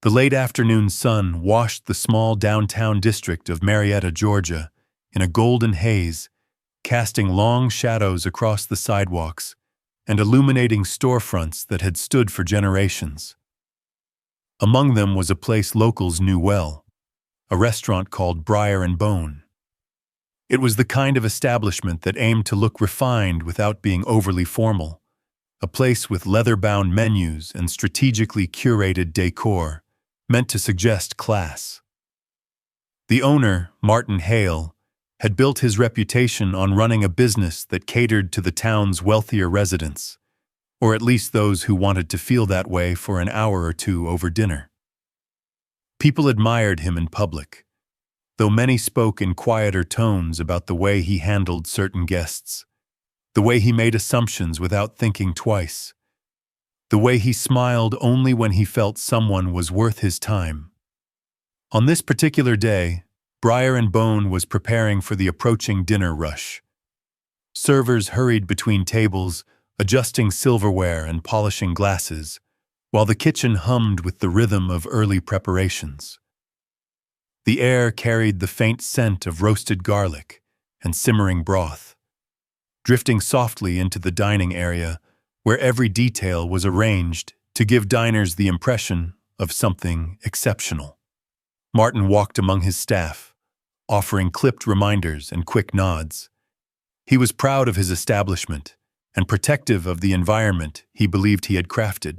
The late afternoon sun washed the small downtown district of Marietta, Georgia, in a golden haze, casting long shadows across the sidewalks and illuminating storefronts that had stood for generations. Among them was a place locals knew well, a restaurant called Briar and Bone. It was the kind of establishment that aimed to look refined without being overly formal, a place with leather-bound menus and strategically curated decor, meant to suggest class. The owner, Martin Hale, had built his reputation on running a business that catered to the town's wealthier residents, or at least those who wanted to feel that way for an hour or two over dinner. People admired him in public, though many spoke in quieter tones about the way he handled certain guests, the way he made assumptions without thinking twice, the way he smiled only when he felt someone was worth his time. On this particular day, Briar and Bone was preparing for the approaching dinner rush. Servers hurried between tables, adjusting silverware and polishing glasses, while the kitchen hummed with the rhythm of early preparations. The air carried the faint scent of roasted garlic and simmering broth, drifting softly into the dining area where every detail was arranged to give diners the impression of something exceptional. Martin walked among his staff, offering clipped reminders and quick nods. He was proud of his establishment and protective of the environment he believed he had crafted,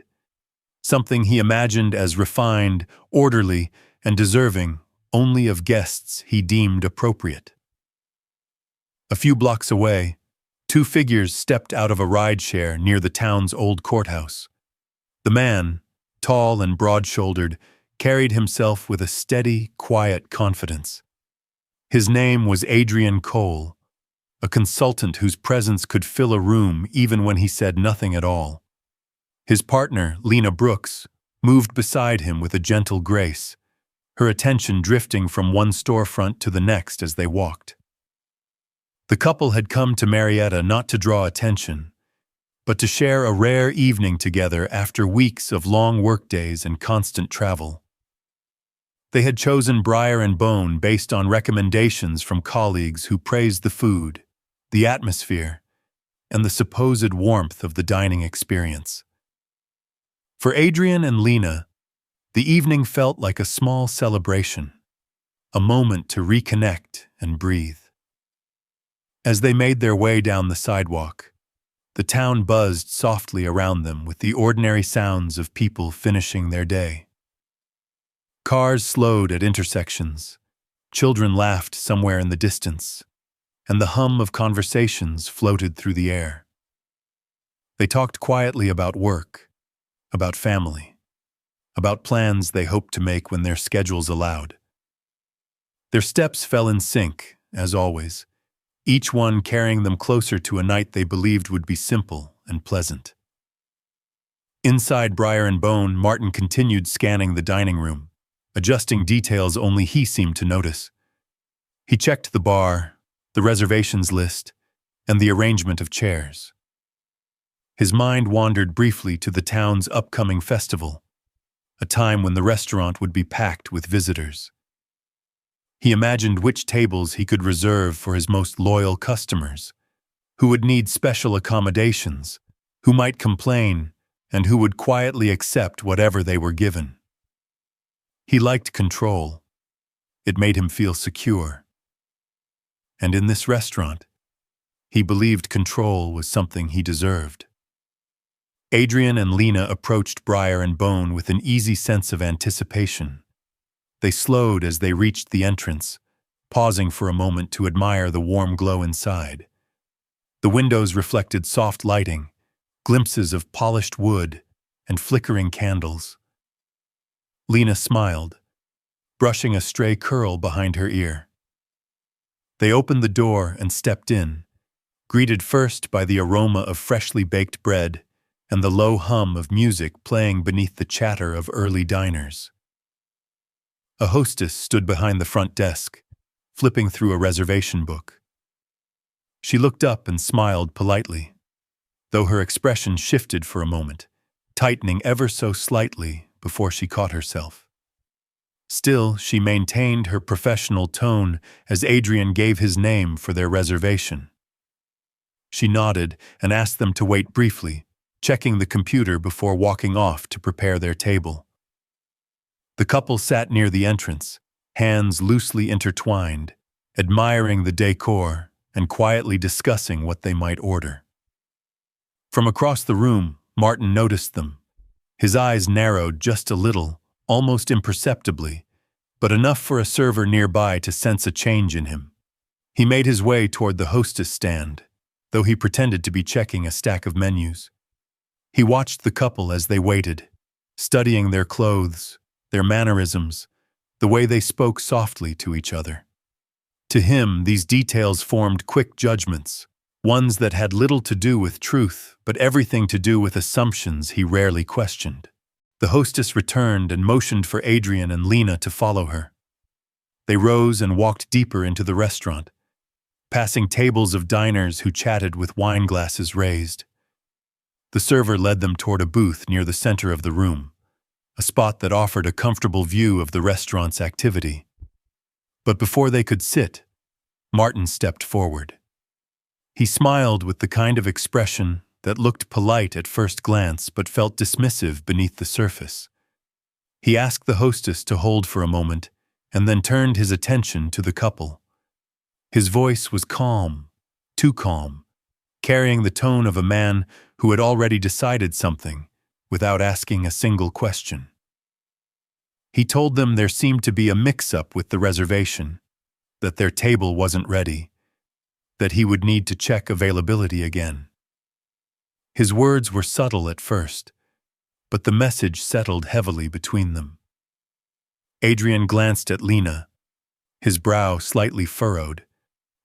something he imagined as refined, orderly, and deserving only of guests he deemed appropriate. A few blocks away, two figures stepped out of a rideshare near the town's old courthouse. The man, tall and broad-shouldered, carried himself with a steady, quiet confidence. His name was Adrian Cole, a consultant whose presence could fill a room even when he said nothing at all. His partner, Lena Brooks, moved beside him with a gentle grace, her attention drifting from one storefront to the next as they walked. The couple had come to Marietta not to draw attention, but to share a rare evening together after weeks of long workdays and constant travel. They had chosen Briar and Bone based on recommendations from colleagues who praised the food, the atmosphere, and the supposed warmth of the dining experience. For Adrian and Lena, the evening felt like a small celebration, a moment to reconnect and breathe. As they made their way down the sidewalk, the town buzzed softly around them with the ordinary sounds of people finishing their day. Cars slowed at intersections, children laughed somewhere in the distance, and the hum of conversations floated through the air. They talked quietly about work, about family, about plans they hoped to make when their schedules allowed. Their steps fell in sync, as always, each one carrying them closer to a night they believed would be simple and pleasant. Inside Briar and Bone, Martin continued scanning the dining room, adjusting details only he seemed to notice. He checked the bar, the reservations list, and the arrangement of chairs. His mind wandered briefly to the town's upcoming festival, a time when the restaurant would be packed with visitors. He imagined which tables he could reserve for his most loyal customers, who would need special accommodations, who might complain, and who would quietly accept whatever they were given. He liked control. It made him feel secure. And in this restaurant, he believed control was something he deserved. Adrian and Lena approached Briar and Bone with an easy sense of anticipation. They slowed as they reached the entrance, pausing for a moment to admire the warm glow inside. The windows reflected soft lighting, glimpses of polished wood, and flickering candles. Lena smiled, brushing a stray curl behind her ear. They opened the door and stepped in, greeted first by the aroma of freshly baked bread and the low hum of music playing beneath the chatter of early diners. A hostess stood behind the front desk, flipping through a reservation book. She looked up and smiled politely, though her expression shifted for a moment, tightening ever so slightly before she caught herself. Still, she maintained her professional tone as Adrian gave his name for their reservation. She nodded and asked them to wait briefly, checking the computer before walking off to prepare their table. The couple sat near the entrance, hands loosely intertwined, admiring the decor and quietly discussing what they might order. From across the room, Martin noticed them. His eyes narrowed just a little, almost imperceptibly, but enough for a server nearby to sense a change in him. He made his way toward the hostess stand, though he pretended to be checking a stack of menus. He watched the couple as they waited, studying their clothes, their mannerisms, the way they spoke softly to each other. To him, these details formed quick judgments, ones that had little to do with truth, but everything to do with assumptions he rarely questioned. The hostess returned and motioned for Adrian and Lena to follow her. They rose and walked deeper into the restaurant, passing tables of diners who chatted with wine glasses raised. The server led them toward a booth near the center of the room, a spot that offered a comfortable view of the restaurant's activity. But before they could sit, Martin stepped forward. He smiled with the kind of expression that looked polite at first glance but felt dismissive beneath the surface. He asked the hostess to hold for a moment and then turned his attention to the couple. His voice was calm, too calm, carrying the tone of a man who had already decided something without asking a single question. He told them there seemed to be a mix-up with the reservation, that their table wasn't ready, that he would need to check availability again. His words were subtle at first, but the message settled heavily between them. Adrian glanced at Lena, his brow slightly furrowed,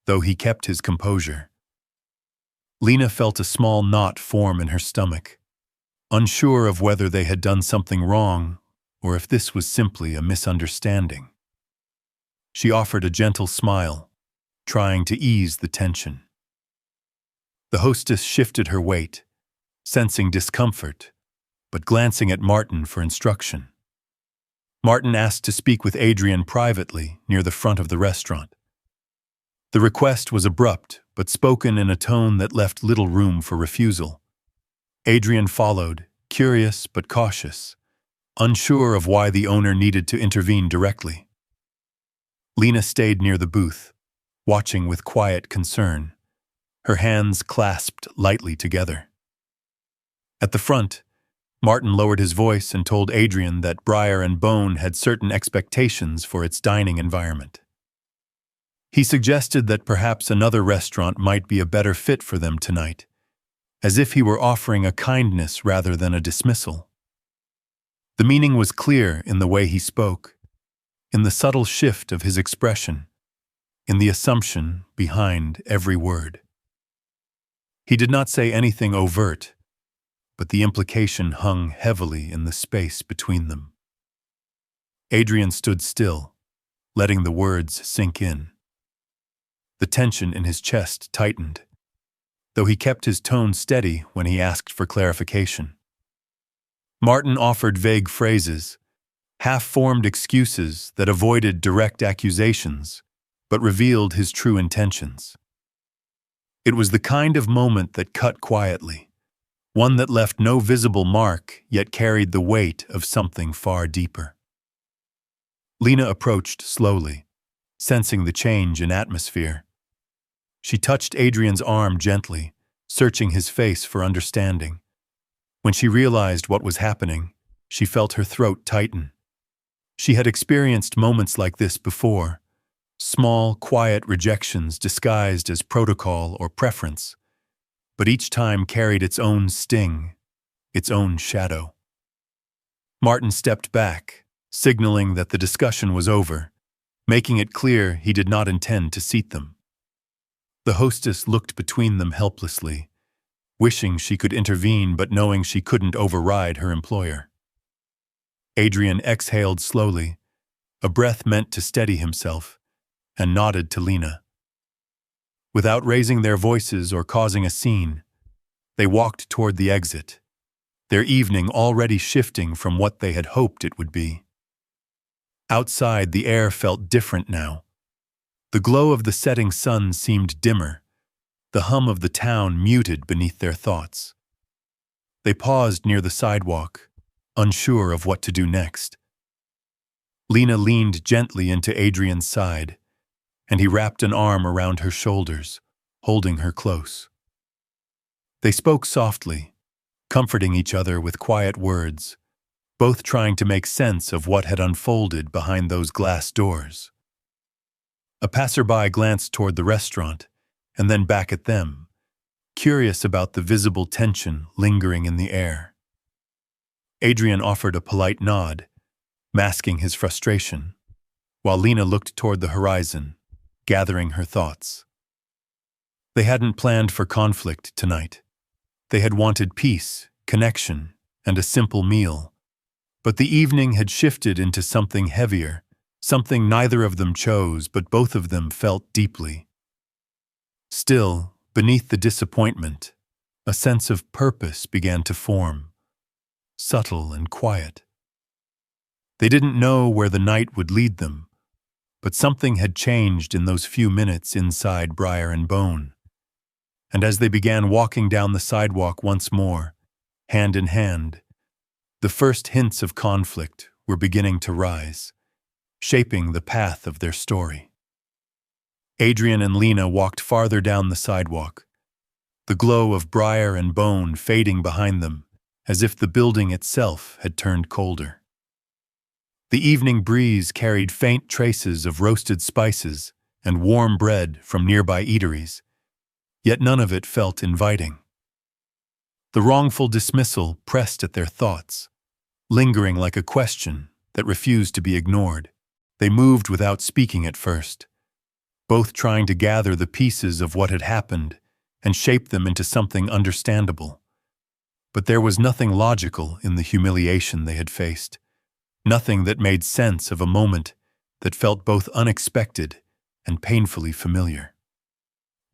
though he kept his composure. Lena felt a small knot form in her stomach, unsure of whether they had done something wrong or if this was simply a misunderstanding. She offered a gentle smile, trying to ease the tension. The hostess shifted her weight, sensing discomfort, but glancing at Martin for instruction. Martin asked to speak with Adrian privately near the front of the restaurant. The request was abrupt, but spoken in a tone that left little room for refusal. Adrian followed, curious but cautious, unsure of why the owner needed to intervene directly. Lena stayed near the booth, watching with quiet concern, her hands clasped lightly together. At the front, Martin lowered his voice and told Adrian that Briar and Bone had certain expectations for its dining environment. He suggested that perhaps another restaurant might be a better fit for them tonight, as if he were offering a kindness rather than a dismissal. The meaning was clear in the way he spoke, in the subtle shift of his expression, in the assumption behind every word. He did not say anything overt, but the implication hung heavily in the space between them. Adrian stood still, letting the words sink in. The tension in his chest tightened, though he kept his tone steady when he asked for clarification. Martin offered vague phrases, half-formed excuses that avoided direct accusations, but revealed his true intentions. It was the kind of moment that cut quietly, one that left no visible mark yet carried the weight of something far deeper. Lena approached slowly, sensing the change in atmosphere. She touched Adrian's arm gently, searching his face for understanding. When she realized what was happening, she felt her throat tighten. She had experienced moments like this before, small, quiet rejections disguised as protocol or preference, but each time carried its own sting, its own shadow. Martin stepped back, signaling that the discussion was over, making it clear he did not intend to seat them. The hostess looked between them helplessly, wishing she could intervene but knowing she couldn't override her employer. Adrian exhaled slowly, a breath meant to steady himself, and nodded to Lena. Without raising their voices or causing a scene, they walked toward the exit, their evening already shifting from what they had hoped it would be. Outside, the air felt different now. The glow of the setting sun seemed dimmer, the hum of the town muted beneath their thoughts. They paused near the sidewalk, unsure of what to do next. Lena leaned gently into Adrian's side, and he wrapped an arm around her shoulders, holding her close. They spoke softly, comforting each other with quiet words, both trying to make sense of what had unfolded behind those glass doors. A passerby glanced toward the restaurant, and then back at them, curious about the visible tension lingering in the air. Adrian offered a polite nod, masking his frustration, while Lena looked toward the horizon, gathering her thoughts. They hadn't planned for conflict tonight. They had wanted peace, connection, and a simple meal. But the evening had shifted into something heavier, something neither of them chose, but both of them felt deeply. Still, beneath the disappointment, a sense of purpose began to form, subtle and quiet. They didn't know where the night would lead them, but something had changed in those few minutes inside Briar and Bone. And as they began walking down the sidewalk once more, hand in hand, the first hints of conflict were beginning to rise, shaping the path of their story. Adrian and Lena walked farther down the sidewalk, the glow of Briar and Bone fading behind them, as if the building itself had turned colder. The evening breeze carried faint traces of roasted spices and warm bread from nearby eateries, yet none of it felt inviting. The wrongful dismissal pressed at their thoughts, lingering like a question that refused to be ignored. They moved without speaking at first, both trying to gather the pieces of what had happened and shape them into something understandable. But there was nothing logical in the humiliation they had faced, nothing that made sense of a moment that felt both unexpected and painfully familiar.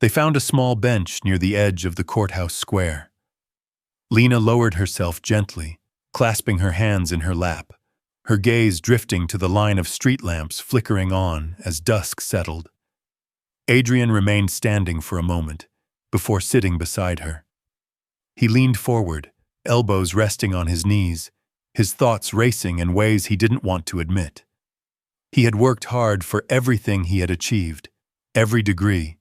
They found a small bench near the edge of the courthouse square. Lena lowered herself gently, clasping her hands in her lap, her gaze drifting to the line of street lamps flickering on as dusk settled. Adrian remained standing for a moment, before sitting beside her. He leaned forward, elbows resting on his knees, his thoughts racing in ways he didn't want to admit. He had worked hard for everything he had achieved, every degree,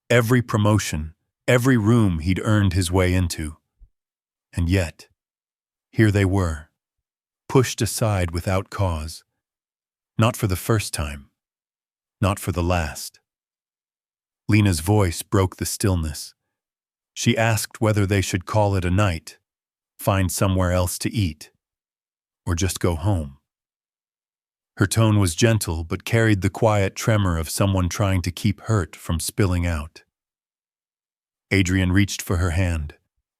every promotion, every room he'd earned his way into. And yet, here they were, pushed aside without cause. Not for the first time, not for the last. Lena's voice broke the stillness. She asked whether they should call it a night, find somewhere else to eat, or just go home. Her tone was gentle but carried the quiet tremor of someone trying to keep hurt from spilling out. Adrian reached for her hand,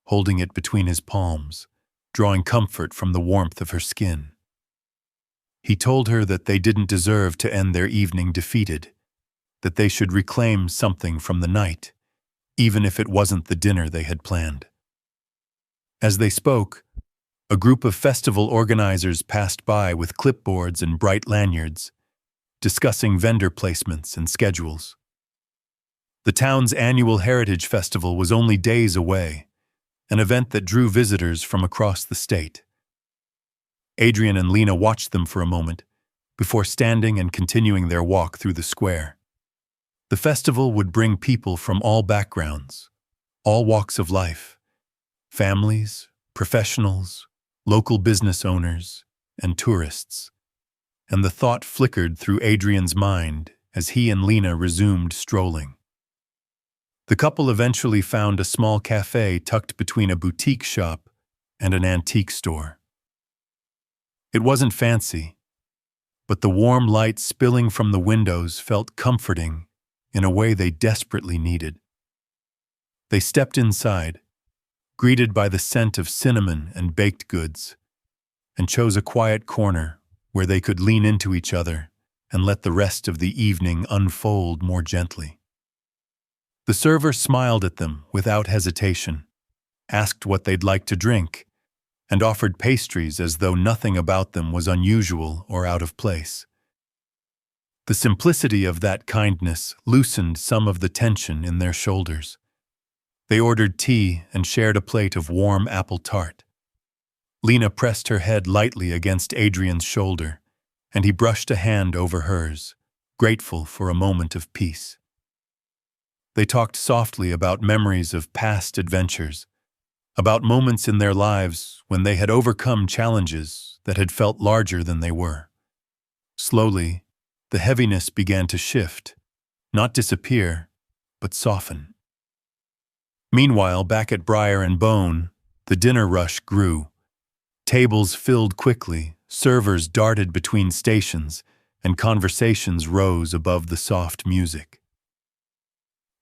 holding it between his palms, drawing comfort from the warmth of her skin. He told her that they didn't deserve to end their evening defeated, that they should reclaim something from the night, even if it wasn't the dinner they had planned. As they spoke, a group of festival organizers passed by with clipboards and bright lanyards, discussing vendor placements and schedules. The town's annual Heritage Festival was only days away, an event that drew visitors from across the state. Adrian and Lena watched them for a moment, before standing and continuing their walk through the square. The festival would bring people from all backgrounds, all walks of life, families, professionals, local business owners, and tourists. And the thought flickered through Adrian's mind as he and Lena resumed strolling. The couple eventually found a small cafe tucked between a boutique shop and an antique store. It wasn't fancy, but the warm light spilling from the windows felt comforting in a way they desperately needed. They stepped inside, greeted by the scent of cinnamon and baked goods, and chose a quiet corner where they could lean into each other and let the rest of the evening unfold more gently. The server smiled at them without hesitation, asked what they'd like to drink, and offered pastries as though nothing about them was unusual or out of place. The simplicity of that kindness loosened some of the tension in their shoulders. They ordered tea and shared a plate of warm apple tart. Lena pressed her head lightly against Adrian's shoulder, and he brushed a hand over hers, grateful for a moment of peace. They talked softly about memories of past adventures, about moments in their lives when they had overcome challenges that had felt larger than they were. Slowly, the heaviness began to shift, not disappear, but soften. Meanwhile, back at Briar and Bone, the dinner rush grew. Tables filled quickly, servers darted between stations, and conversations rose above the soft music.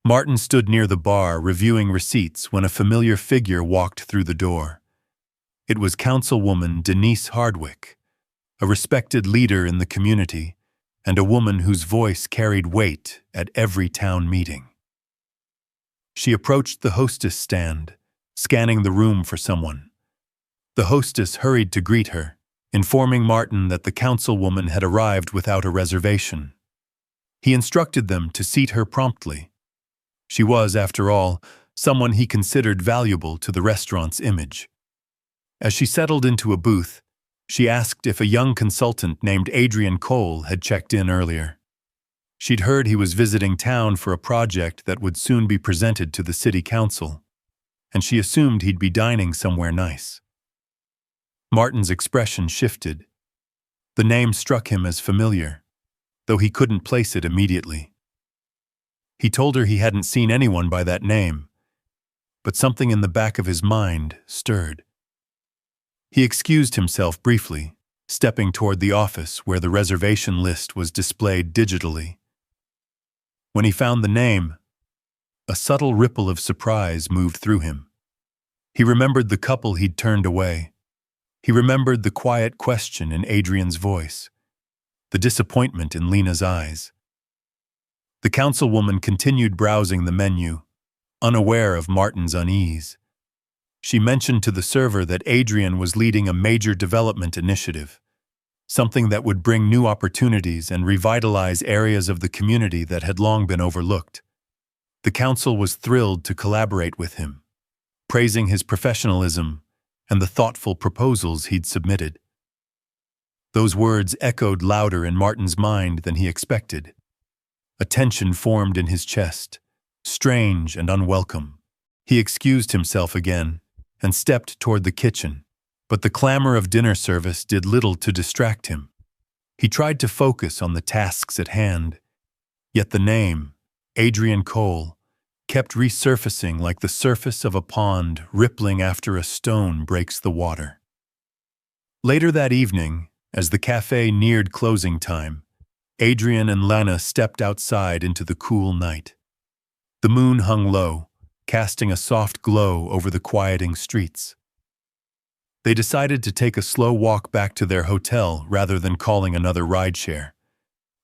Martin stood near the bar reviewing receipts when a familiar figure walked through the door. It was Councilwoman Denise Hardwick, a respected leader in the community, and a woman whose voice carried weight at every town meeting. She approached the hostess stand, scanning the room for someone. The hostess hurried to greet her, informing Martin that the councilwoman had arrived without a reservation. He instructed them to seat her promptly. She was, after all, someone he considered valuable to the restaurant's image. As she settled into a booth, she asked if a young consultant named Adrian Cole had checked in earlier. She'd heard he was visiting town for a project that would soon be presented to the city council, and she assumed he'd be dining somewhere nice. Martin's expression shifted. The name struck him as familiar, though he couldn't place it immediately. He told her he hadn't seen anyone by that name, but something in the back of his mind stirred. He excused himself briefly, stepping toward the office where the reservation list was displayed digitally. When he found the name, a subtle ripple of surprise moved through him. He remembered the couple he'd turned away. He remembered the quiet question in Adrian's voice, the disappointment in Lena's eyes. The councilwoman continued browsing the menu, unaware of Martin's unease. She mentioned to the server that Adrian was leading a major development initiative, something that would bring new opportunities and revitalize areas of the community that had long been overlooked. The council was thrilled to collaborate with him, praising his professionalism and the thoughtful proposals he'd submitted. Those words echoed louder in Martin's mind than he expected. A tension formed in his chest, strange and unwelcome. He excused himself again and stepped toward the kitchen, but the clamor of dinner service did little to distract him. He tried to focus on the tasks at hand, yet the name, Adrian Cole, kept resurfacing like the surface of a pond rippling after a stone breaks the water. Later that evening, as the cafe neared closing time, Adrian and Lena stepped outside into the cool night. The moon hung low, casting a soft glow over the quieting streets. They decided to take a slow walk back to their hotel rather than calling another rideshare.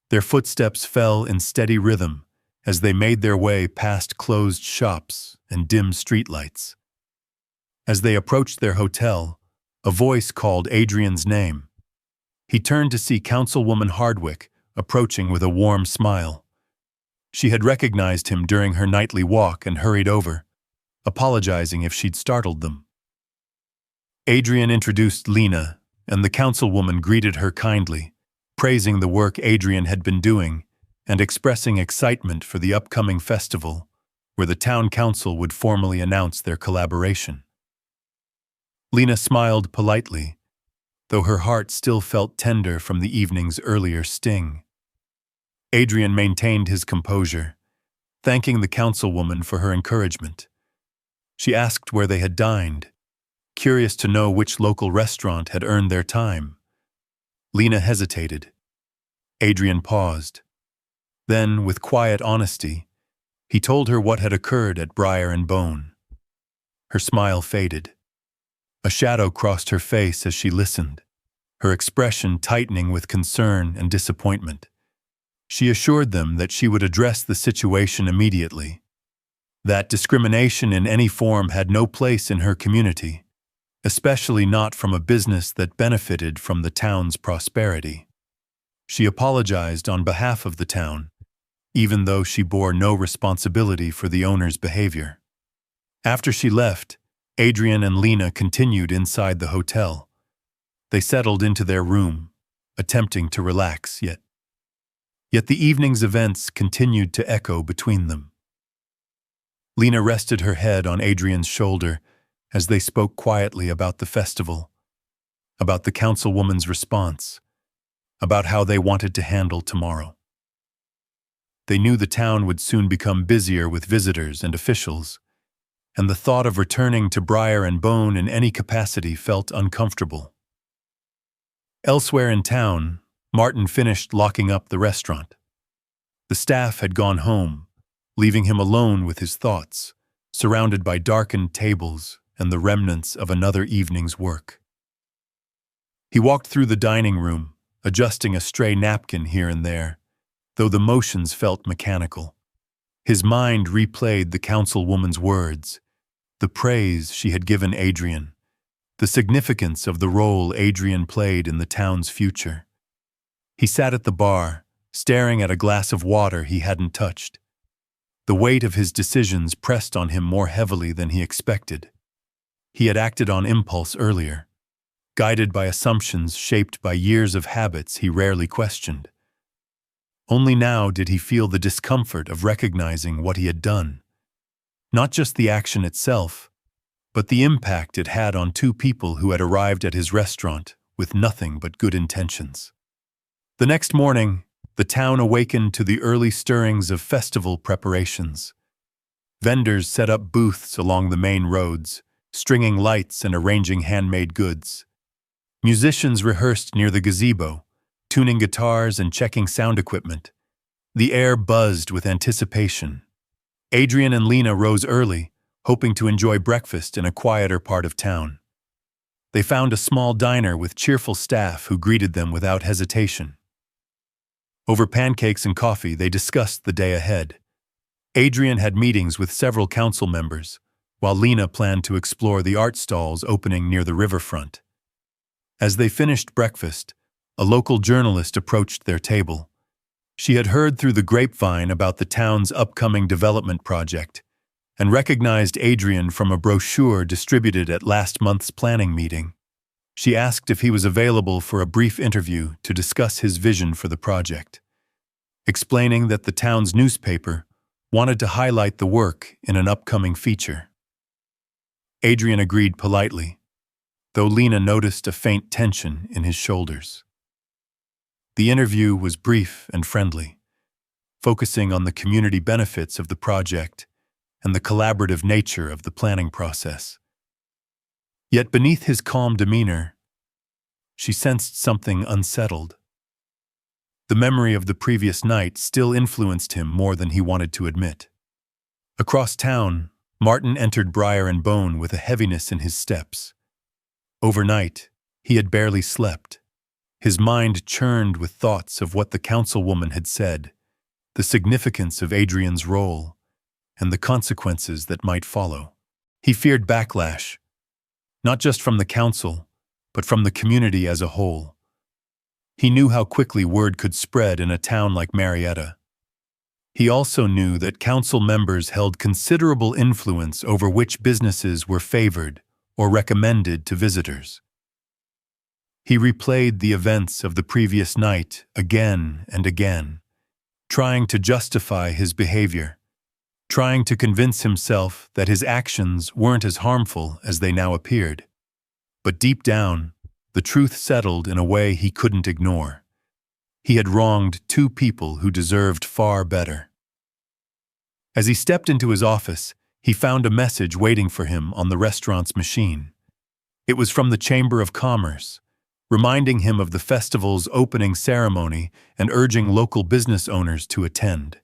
Their footsteps fell in steady rhythm as they made their way past closed shops and dim streetlights. As they approached their hotel, a voice called Adrian's name. He turned to see Councilwoman Hardwick approaching with a warm smile. She had recognized him during her nightly walk and hurried over, apologizing if she'd startled them. Adrian introduced Lena, and the councilwoman greeted her kindly, praising the work Adrian had been doing and expressing excitement for the upcoming festival, where the town council would formally announce their collaboration. Lena smiled politely, though her heart still felt tender from the evening's earlier sting. Adrian maintained his composure, thanking the councilwoman for her encouragement. She asked where they had dined, curious to know which local restaurant had earned their time. Lena hesitated. Adrian paused. Then, with quiet honesty, he told her what had occurred at Briar and Bone. Her smile faded. A shadow crossed her face as she listened, her expression tightening with concern and disappointment. She assured them that she would address the situation immediately, that discrimination in any form had no place in her community, especially not from a business that benefited from the town's prosperity. She apologized on behalf of the town, even though she bore no responsibility for the owner's behavior. After she left, Adrian and Lena continued inside the hotel. They settled into their room, attempting to relax, yet the evening's events continued to echo between them. Lena rested her head on Adrian's shoulder as they spoke quietly about the festival, about the councilwoman's response, about how they wanted to handle tomorrow. They knew the town would soon become busier with visitors and officials, and the thought of returning to Briar and Bone in any capacity felt uncomfortable. Elsewhere in town, Martin finished locking up the restaurant. The staff had gone home, leaving him alone with his thoughts, surrounded by darkened tables and the remnants of another evening's work. He walked through the dining room, adjusting a stray napkin here and there, though the motions felt mechanical. His mind replayed the councilwoman's words, the praise she had given Adrian, the significance of the role Adrian played in the town's future. He sat at the bar, staring at a glass of water he hadn't touched. The weight of his decisions pressed on him more heavily than he expected. He had acted on impulse earlier, guided by assumptions shaped by years of habits he rarely questioned. Only now did he feel the discomfort of recognizing what he had done. Not just the action itself, but the impact it had on two people who had arrived at his restaurant with nothing but good intentions. The next morning, the town awakened to the early stirrings of festival preparations. Vendors set up booths along the main roads, stringing lights and arranging handmade goods. Musicians rehearsed near the gazebo, tuning guitars and checking sound equipment. The air buzzed with anticipation. Adrian and Lena rose early, hoping to enjoy breakfast in a quieter part of town. They found a small diner with cheerful staff who greeted them without hesitation. Over pancakes and coffee, they discussed the day ahead. Adrian had meetings with several council members, while Lena planned to explore the art stalls opening near the riverfront. As they finished breakfast, a local journalist approached their table. She had heard through the grapevine about the town's upcoming development project and recognized Adrian from a brochure distributed at last month's planning meeting. She asked if he was available for a brief interview to discuss his vision for the project, explaining that the town's newspaper wanted to highlight the work in an upcoming feature. Adrian agreed politely, though Lena noticed a faint tension in his shoulders. The interview was brief and friendly, focusing on the community benefits of the project and the collaborative nature of the planning process. Yet beneath his calm demeanor, she sensed something unsettled. The memory of the previous night still influenced him more than he wanted to admit. Across town, Martin entered Briar and Bone with a heaviness in his steps. Overnight, he had barely slept. His mind churned with thoughts of what the councilwoman had said, the significance of Adrian's role, and the consequences that might follow. He feared backlash, not just from the council, but from the community as a whole. He knew how quickly word could spread in a town like Marietta. He also knew that council members held considerable influence over which businesses were favored or recommended to visitors. He replayed the events of the previous night again and again, trying to justify his behavior, trying to convince himself that his actions weren't as harmful as they now appeared. But deep down, the truth settled in a way he couldn't ignore. He had wronged two people who deserved far better. As he stepped into his office, he found a message waiting for him on the restaurant's machine. It was from the Chamber of Commerce, reminding him of the festival's opening ceremony and urging local business owners to attend.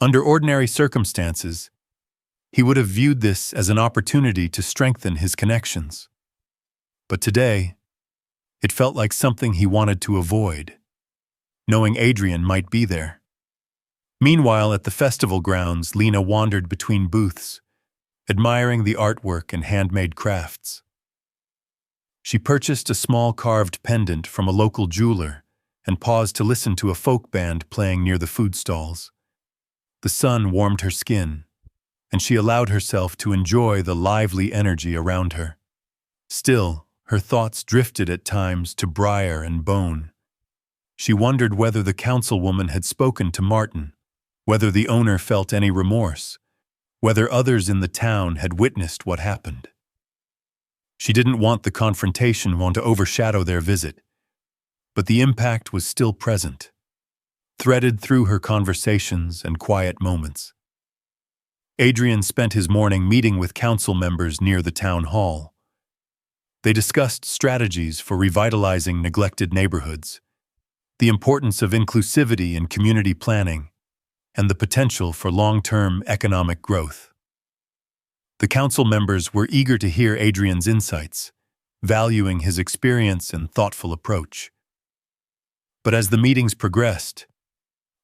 Under ordinary circumstances, he would have viewed this as an opportunity to strengthen his connections. But today, it felt like something he wanted to avoid, knowing Adrian might be there. Meanwhile, at the festival grounds, Lena wandered between booths, admiring the artwork and handmade crafts. She purchased a small carved pendant from a local jeweler and paused to listen to a folk band playing near the food stalls. The sun warmed her skin, and she allowed herself to enjoy the lively energy around her. Still, her thoughts drifted at times to Briar and Bone. She wondered whether the councilwoman had spoken to Martin, whether the owner felt any remorse, whether others in the town had witnessed what happened. She didn't want the confrontation to overshadow their visit, but the impact was still present, threaded through her conversations and quiet moments. Adrian spent his morning meeting with council members near the town hall. They discussed strategies for revitalizing neglected neighborhoods, the importance of inclusivity in community planning, and the potential for long-term economic growth. The council members were eager to hear Adrian's insights, valuing his experience and thoughtful approach. But as the meetings progressed,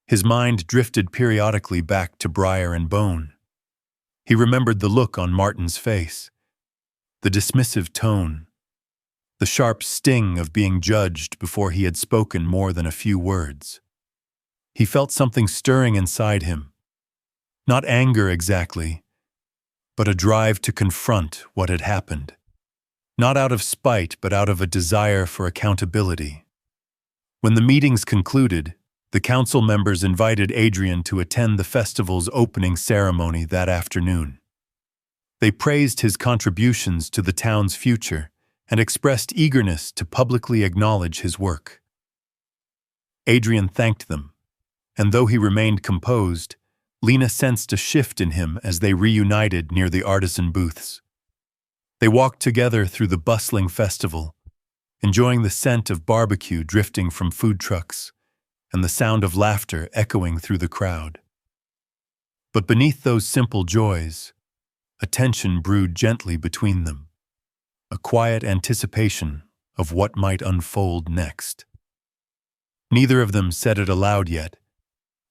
his mind drifted periodically back to Briar and Bone. He remembered the look on Martin's face, the dismissive tone, the sharp sting of being judged before he had spoken more than a few words. He felt something stirring inside him, not anger exactly, but a drive to confront what had happened, not out of spite but out of a desire for accountability. When the meetings concluded, the council members invited Adrian to attend the festival's opening ceremony that afternoon. They praised his contributions to the town's future and expressed eagerness to publicly acknowledge his work. Adrian thanked them, and though he remained composed, Lena sensed a shift in him as they reunited near the artisan booths. They walked together through the bustling festival, enjoying the scent of barbecue drifting from food trucks and the sound of laughter echoing through the crowd. But beneath those simple joys, a tension brewed gently between them, a quiet anticipation of what might unfold next. Neither of them said it aloud yet,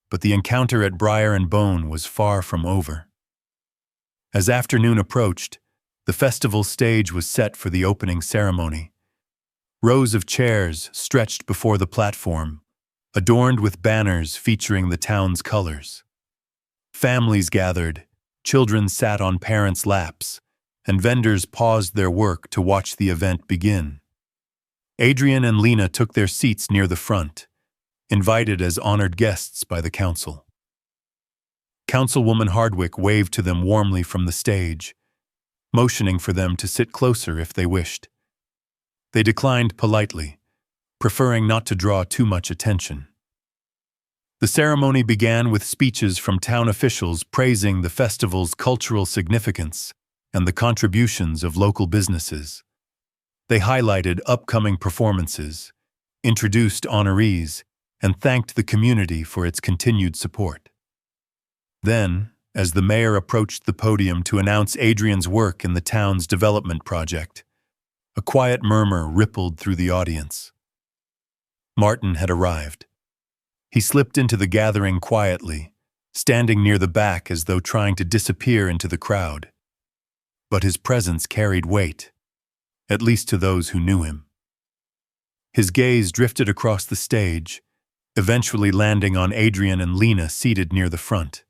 but the encounter at Briar and Bone was far from over. As afternoon approached, the festival stage was set for the opening ceremony. Rows of chairs stretched before the platform, adorned with banners featuring the town's colors. Families gathered, children sat on parents' laps, and vendors paused their work to watch the event begin. Adrian and Lena took their seats near the front, invited as honored guests by the council. Councilwoman Hardwick waved to them warmly from the stage, motioning for them to sit closer if they wished. They declined politely, preferring not to draw too much attention. The ceremony began with speeches from town officials praising the festival's cultural significance and the contributions of local businesses. They highlighted upcoming performances, introduced honorees, and thanked the community for its continued support. Then, as the mayor approached the podium to announce Adrian's work in the town's development project, a quiet murmur rippled through the audience. Martin had arrived. He slipped into the gathering quietly, standing near the back as though trying to disappear into the crowd. But his presence carried weight, at least to those who knew him. His gaze drifted across the stage, eventually landing on Adrian and Lena seated near the front.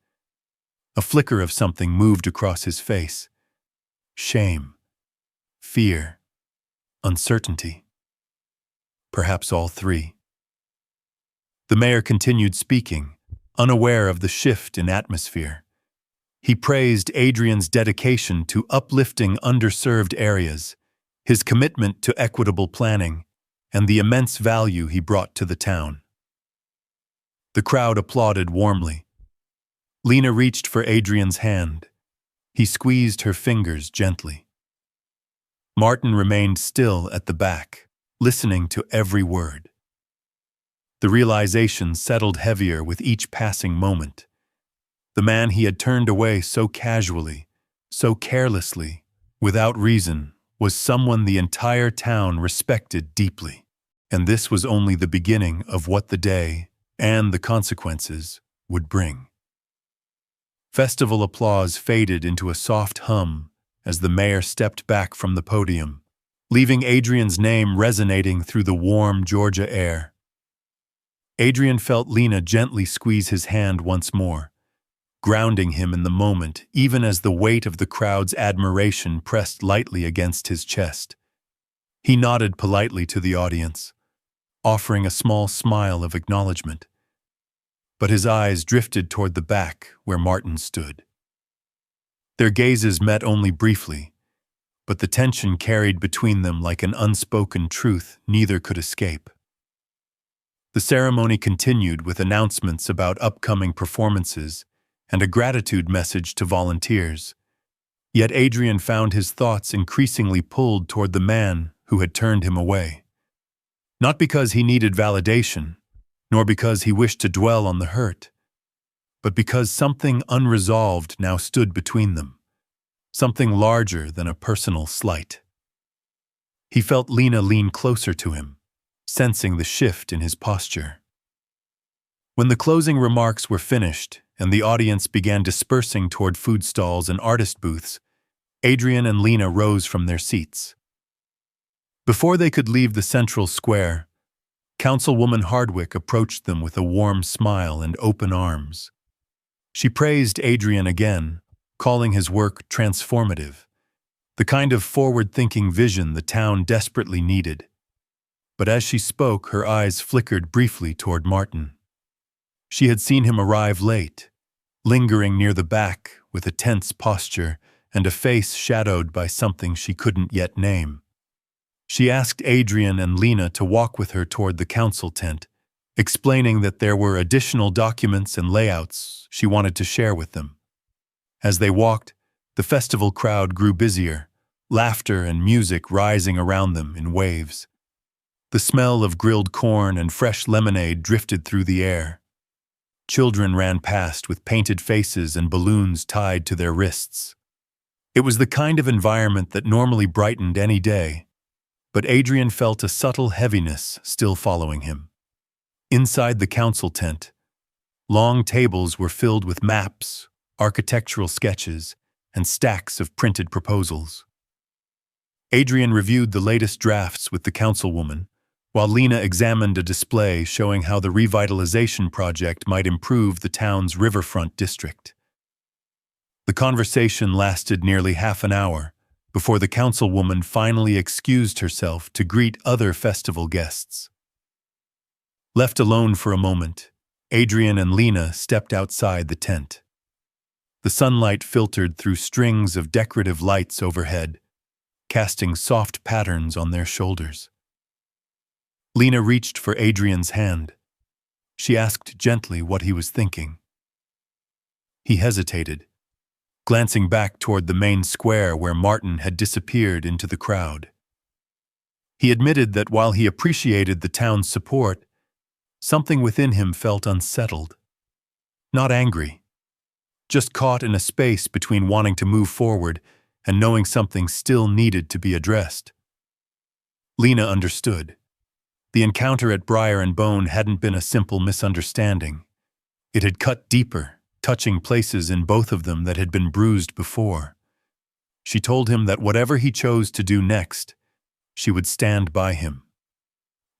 A flicker of something moved across his face. Shame, fear, uncertainty. Perhaps all three. The mayor continued speaking, unaware of the shift in atmosphere. He praised Adrian's dedication to uplifting underserved areas, his commitment to equitable planning, and the immense value he brought to the town. The crowd applauded warmly. Lena reached for Adrian's hand. He squeezed her fingers gently. Martin remained still at the back, listening to every word. The realization settled heavier with each passing moment. The man he had turned away so casually, so carelessly, without reason, was someone the entire town respected deeply. And this was only the beginning of what the day, and the consequences, would bring. Festival applause faded into a soft hum as the mayor stepped back from the podium, leaving Adrian's name resonating through the warm Georgia air. Adrian felt Lena gently squeeze his hand once more, grounding him in the moment even as the weight of the crowd's admiration pressed lightly against his chest. He nodded politely to the audience, offering a small smile of acknowledgement. But his eyes drifted toward the back where Martin stood. Their gazes met only briefly, but the tension carried between them like an unspoken truth neither could escape. The ceremony continued with announcements about upcoming performances and a gratitude message to volunteers. Yet Adrian found his thoughts increasingly pulled toward the man who had turned him away. Not because he needed validation, nor because he wished to dwell on the hurt, but because something unresolved now stood between them, something larger than a personal slight. He felt Lena lean closer to him, sensing the shift in his posture. When the closing remarks were finished and the audience began dispersing toward food stalls and artist booths, Adrian and Lena rose from their seats. Before they could leave the central square, Councilwoman Hardwick approached them with a warm smile and open arms. She praised Adrian again, calling his work transformative, the kind of forward-thinking vision the town desperately needed. But as she spoke, her eyes flickered briefly toward Martin. She had seen him arrive late, lingering near the back with a tense posture and a face shadowed by something she couldn't yet name. She asked Adrian and Lena to walk with her toward the council tent, explaining that there were additional documents and layouts she wanted to share with them. As they walked, the festival crowd grew busier, laughter and music rising around them in waves. The smell of grilled corn and fresh lemonade drifted through the air. Children ran past with painted faces and balloons tied to their wrists. It was the kind of environment that normally brightened any day, but Adrian felt a subtle heaviness still following him. Inside the council tent, long tables were filled with maps, architectural sketches, and stacks of printed proposals. Adrian reviewed the latest drafts with the councilwoman, while Lena examined a display showing how the revitalization project might improve the town's riverfront district. The conversation lasted nearly half an hour before the councilwoman finally excused herself to greet other festival guests. Left alone for a moment, Adrian and Lena stepped outside the tent. The sunlight filtered through strings of decorative lights overhead, casting soft patterns on their shoulders. Lena reached for Adrian's hand. She asked gently what he was thinking. He hesitated, glancing back toward the main square where Martin had disappeared into the crowd. He admitted that while he appreciated the town's support, something within him felt unsettled. Not angry, just caught in a space between wanting to move forward and knowing something still needed to be addressed. Lena understood. The encounter at Briar and Bone hadn't been a simple misunderstanding. It had cut deeper, touching places in both of them that had been bruised before. She told him that whatever he chose to do next, she would stand by him.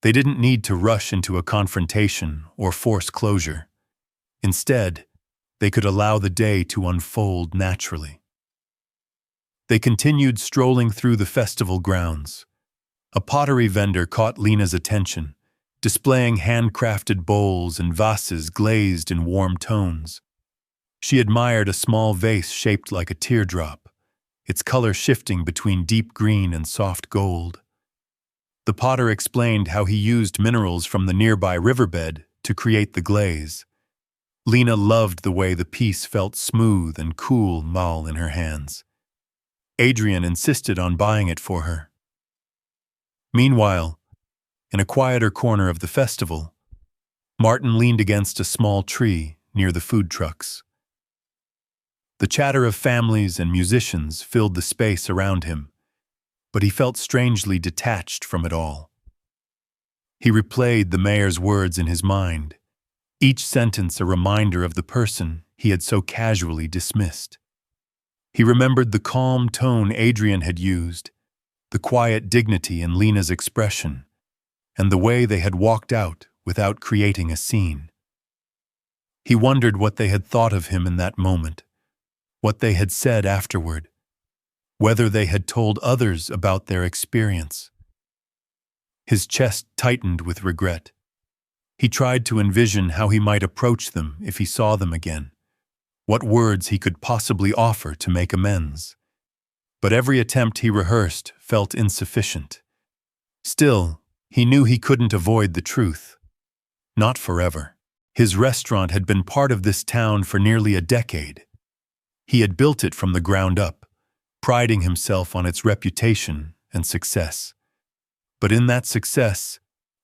They didn't need to rush into a confrontation or force closure. Instead, they could allow the day to unfold naturally. They continued strolling through the festival grounds. A pottery vendor caught Lena's attention, displaying handcrafted bowls and vases glazed in warm tones. She admired a small vase shaped like a teardrop, its color shifting between deep green and soft gold. The potter explained how he used minerals from the nearby riverbed to create the glaze. Lena loved the way the piece felt smooth and cool while in her hands. Adrian insisted on buying it for her. Meanwhile, in a quieter corner of the festival, Martin leaned against a small tree near the food trucks. The chatter of families and musicians filled the space around him, but he felt strangely detached from it all. He replayed the mayor's words in his mind, each sentence a reminder of the person he had so casually dismissed. He remembered the calm tone Adrian had used, the quiet dignity in Lena's expression, and the way they had walked out without creating a scene. He wondered what they had thought of him in that moment, what they had said afterward, whether they had told others about their experience. His chest tightened with regret. He tried to envision how he might approach them if he saw them again, what words he could possibly offer to make amends. But every attempt he rehearsed felt insufficient. Still, he knew he couldn't avoid the truth. Not forever. His restaurant had been part of this town for nearly a decade. He had built it from the ground up, priding himself on its reputation and success. But in that success,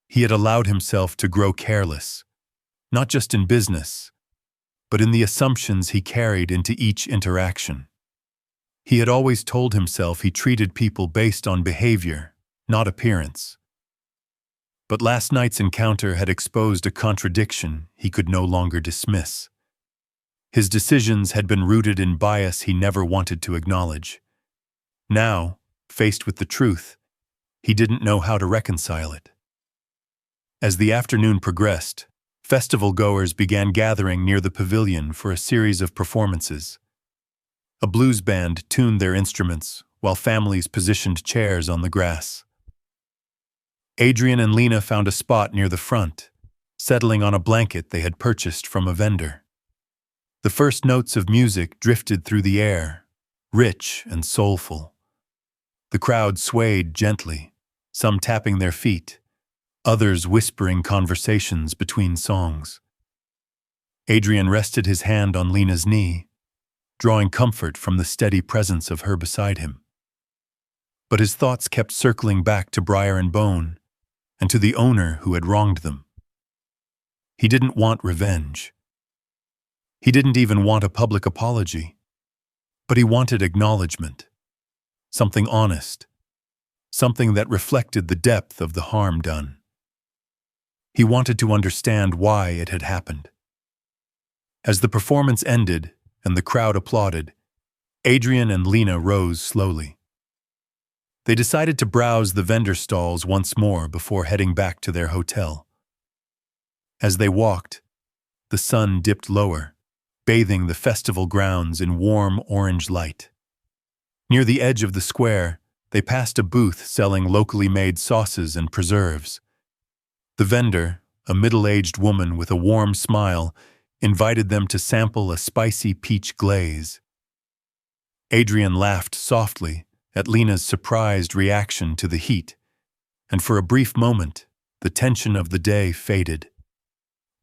he had allowed himself to grow careless, not just in business, but in the assumptions he carried into each interaction. He had always told himself he treated people based on behavior, not appearance. But last night's encounter had exposed a contradiction he could no longer dismiss. His decisions had been rooted in bias he never wanted to acknowledge. Now, faced with the truth, he didn't know how to reconcile it. As the afternoon progressed, festival-goers began gathering near the pavilion for a series of performances. A blues band tuned their instruments, while families positioned chairs on the grass. Adrian and Lena found a spot near the front, settling on a blanket they had purchased from a vendor. The first notes of music drifted through the air, rich and soulful. The crowd swayed gently, some tapping their feet, others whispering conversations between songs. Adrian rested his hand on Lena's knee, drawing comfort from the steady presence of her beside him. But his thoughts kept circling back to Briar and Bone, and to the owner who had wronged them. He didn't want revenge. He didn't even want a public apology. But he wanted acknowledgement. Something honest. Something that reflected the depth of the harm done. He wanted to understand why it had happened. As the performance ended and the crowd applauded, Adrian and Lena rose slowly. They decided to browse the vendor stalls once more before heading back to their hotel. As they walked, the sun dipped lower, bathing the festival grounds in warm orange light. Near the edge of the square, they passed a booth selling locally made sauces and preserves. The vendor, a middle-aged woman with a warm smile, invited them to sample a spicy peach glaze. Adrian laughed softly at Lena's surprised reaction to the heat, and for a brief moment, the tension of the day faded.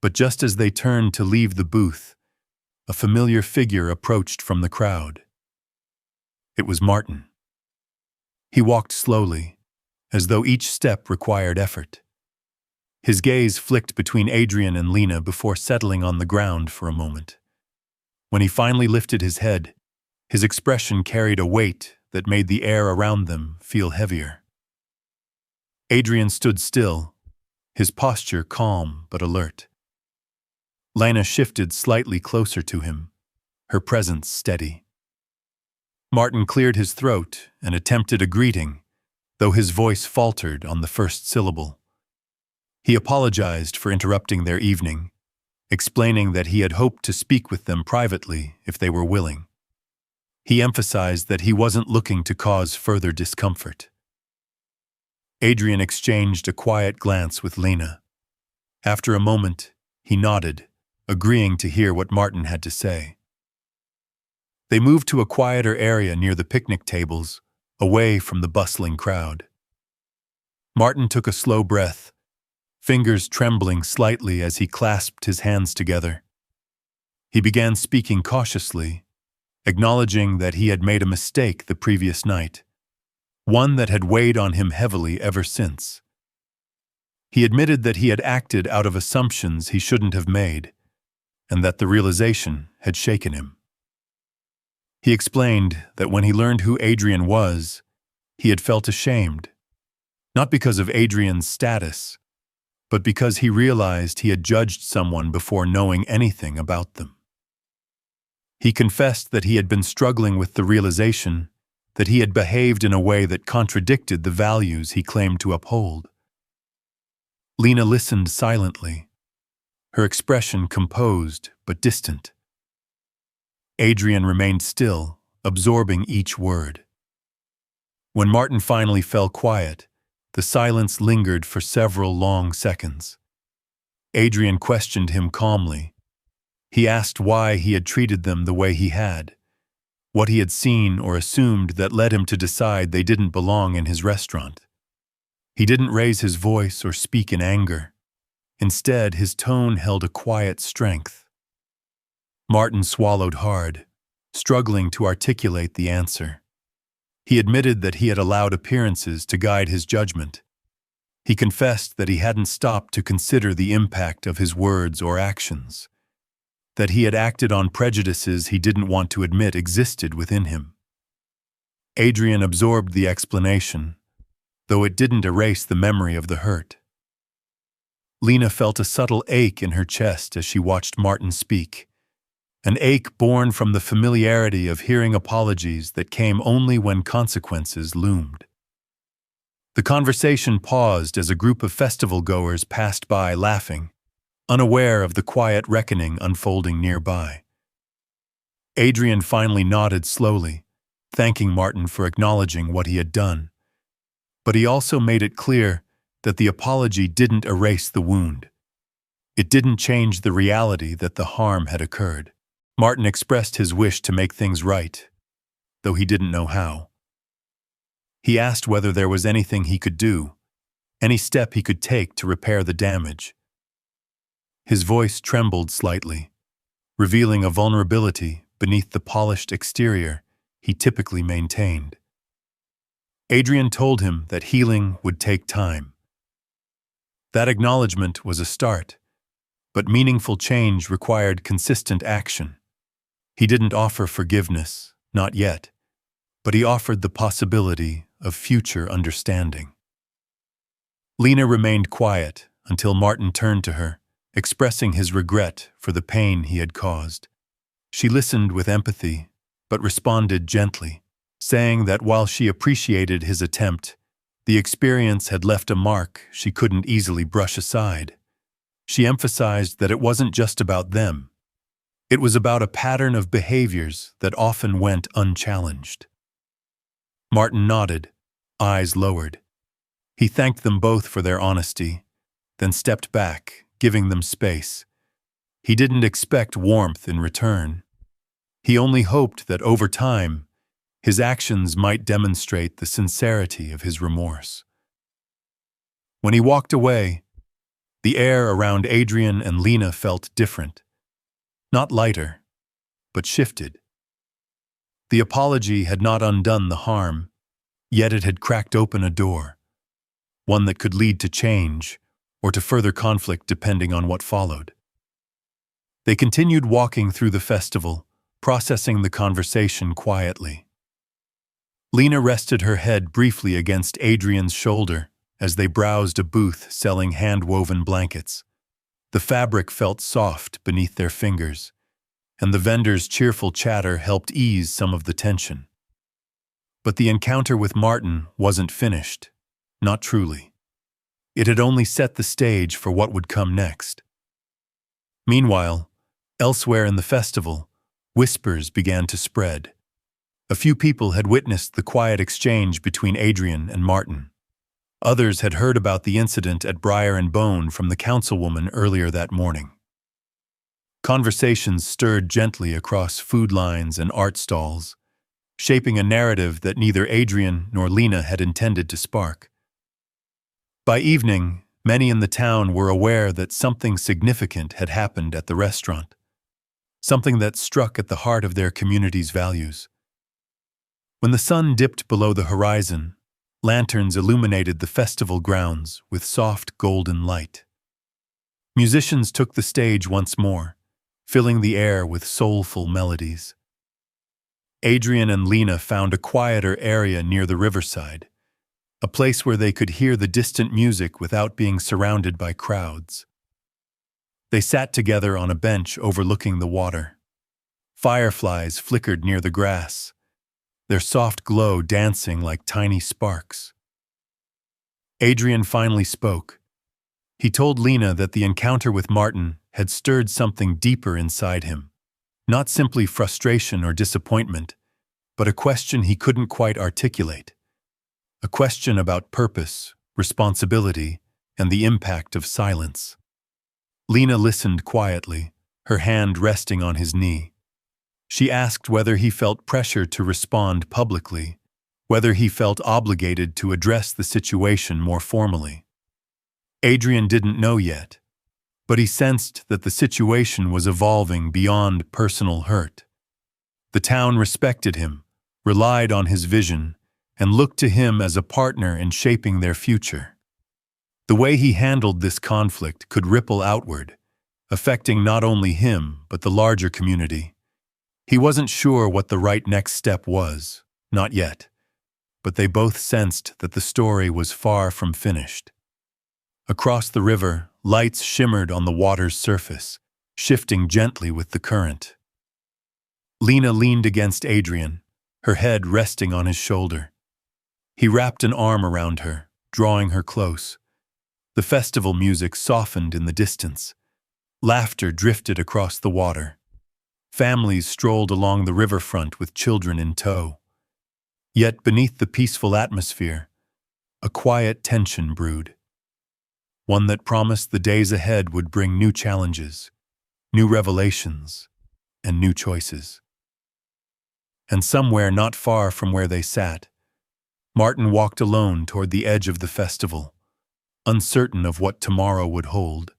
But just as they turned to leave the booth, a familiar figure approached from the crowd. It was Martin. He walked slowly, as though each step required effort. His gaze flicked between Adrian and Lena before settling on the ground for a moment. When he finally lifted his head, his expression carried a weight that made the air around them feel heavier. Adrian stood still, his posture calm but alert. Lena shifted slightly closer to him, her presence steady. Martin cleared his throat and attempted a greeting, though his voice faltered on the first syllable. He apologized for interrupting their evening, explaining that he had hoped to speak with them privately if they were willing. He emphasized that he wasn't looking to cause further discomfort. Adrian exchanged a quiet glance with Lena. After a moment, he nodded, agreeing to hear what Martin had to say. They moved to a quieter area near the picnic tables, away from the bustling crowd. Martin took a slow breath, fingers trembling slightly as he clasped his hands together. He began speaking cautiously, acknowledging that he had made a mistake the previous night, one that had weighed on him heavily ever since. He admitted that he had acted out of assumptions he shouldn't have made, and that the realization had shaken him. He explained that when he learned who Adrian was, he had felt ashamed, not because of Adrian's status, but because he realized he had judged someone before knowing anything about them. He confessed that he had been struggling with the realization that he had behaved in a way that contradicted the values he claimed to uphold. Lena listened silently, her expression composed but distant. Adrian remained still, absorbing each word. When Martin finally fell quiet, the silence lingered for several long seconds. Adrian questioned him calmly. He asked why he had treated them the way he had, what he had seen or assumed that led him to decide they didn't belong in his restaurant. He didn't raise his voice or speak in anger. Instead, his tone held a quiet strength. Martin swallowed hard, struggling to articulate the answer. He admitted that he had allowed appearances to guide his judgment. He confessed that he hadn't stopped to consider the impact of his words or actions, that he had acted on prejudices he didn't want to admit existed within him. Adrian absorbed the explanation, though it didn't erase the memory of the hurt. Lena felt a subtle ache in her chest as she watched Martin speak, an ache born from the familiarity of hearing apologies that came only when consequences loomed. The conversation paused as a group of festival-goers passed by laughing, unaware of the quiet reckoning unfolding nearby. Adrian finally nodded slowly, thanking Martin for acknowledging what he had done. But he also made it clear that the apology didn't erase the wound. It didn't change the reality that the harm had occurred. Martin expressed his wish to make things right, though he didn't know how. He asked whether there was anything he could do, any step he could take to repair the damage. His voice trembled slightly, revealing a vulnerability beneath the polished exterior he typically maintained. Adrian told him that healing would take time. That acknowledgement was a start, but meaningful change required consistent action. He didn't offer forgiveness, not yet, but he offered the possibility of future understanding. Lena remained quiet until Martin turned to her, expressing his regret for the pain he had caused. She listened with empathy, but responded gently, saying that while she appreciated his attempt, the experience had left a mark she couldn't easily brush aside. She emphasized that it wasn't just about them. It was about a pattern of behaviors that often went unchallenged. Martin nodded, eyes lowered. He thanked them both for their honesty, then stepped back, giving them space. He didn't expect warmth in return. He only hoped that over time, his actions might demonstrate the sincerity of his remorse. When he walked away, the air around Adrian and Lena felt different. Not lighter, but shifted. The apology had not undone the harm, yet it had cracked open a door, one that could lead to change or to further conflict depending on what followed. They continued walking through the festival, processing the conversation quietly. Lena rested her head briefly against Adrian's shoulder as they browsed a booth selling hand-woven blankets. The fabric felt soft beneath their fingers, and the vendor's cheerful chatter helped ease some of the tension. But the encounter with Martin wasn't finished, not truly. It had only set the stage for what would come next. Meanwhile, elsewhere in the festival, whispers began to spread. A few people had witnessed the quiet exchange between Adrian and Martin. Others had heard about the incident at Briar and Bone from the councilwoman earlier that morning. Conversations stirred gently across food lines and art stalls, shaping a narrative that neither Adrian nor Lena had intended to spark. By evening, many in the town were aware that something significant had happened at the restaurant, something that struck at the heart of their community's values. When the sun dipped below the horizon, lanterns illuminated the festival grounds with soft golden light. Musicians took the stage once more, filling the air with soulful melodies. Adrian and Lena found a quieter area near the riverside, a place where they could hear the distant music without being surrounded by crowds. They sat together on a bench overlooking the water. Fireflies flickered near the grass, their soft glow dancing like tiny sparks. Adrian finally spoke, He told Lena that the encounter with Martin had stirred something deeper inside him, not simply frustration or disappointment, but a question he couldn't quite articulate. A question about purpose, responsibility, and the impact of silence. Lena listened quietly, her hand resting on his knee. She asked whether he felt pressure to respond publicly, whether he felt obligated to address the situation more formally. Adrian didn't know yet, but he sensed that the situation was evolving beyond personal hurt. The town respected him, relied on his vision, and looked to him as a partner in shaping their future. The way he handled this conflict could ripple outward, affecting not only him but the larger community. He wasn't sure what the right next step was, not yet, but they both sensed that the story was far from finished. Across the river, lights shimmered on the water's surface, shifting gently with the current. Lena leaned against Adrian, her head resting on his shoulder. He wrapped an arm around her, drawing her close. The festival music softened in the distance. Laughter drifted across the water. Families strolled along the riverfront with children in tow. Yet beneath the peaceful atmosphere, a quiet tension brewed. One that promised the days ahead would bring new challenges, new revelations, and new choices. And somewhere not far from where they sat, Martin walked alone toward the edge of the festival, uncertain of what tomorrow would hold,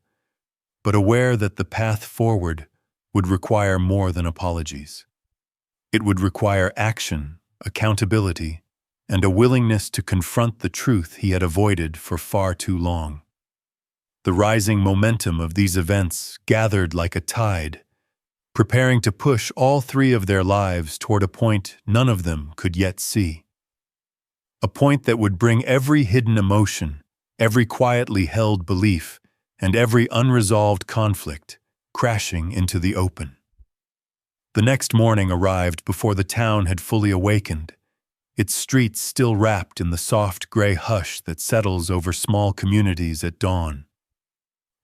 but aware that the path forward would require more than apologies. It would require action, accountability, and a willingness to confront the truth he had avoided for far too long. The rising momentum of these events gathered like a tide, preparing to push all three of their lives toward a point none of them could yet see. A point that would bring every hidden emotion, every quietly held belief, and every unresolved conflict crashing into the open. The next morning arrived before the town had fully awakened, its streets still wrapped in the soft gray hush that settles over small communities at dawn.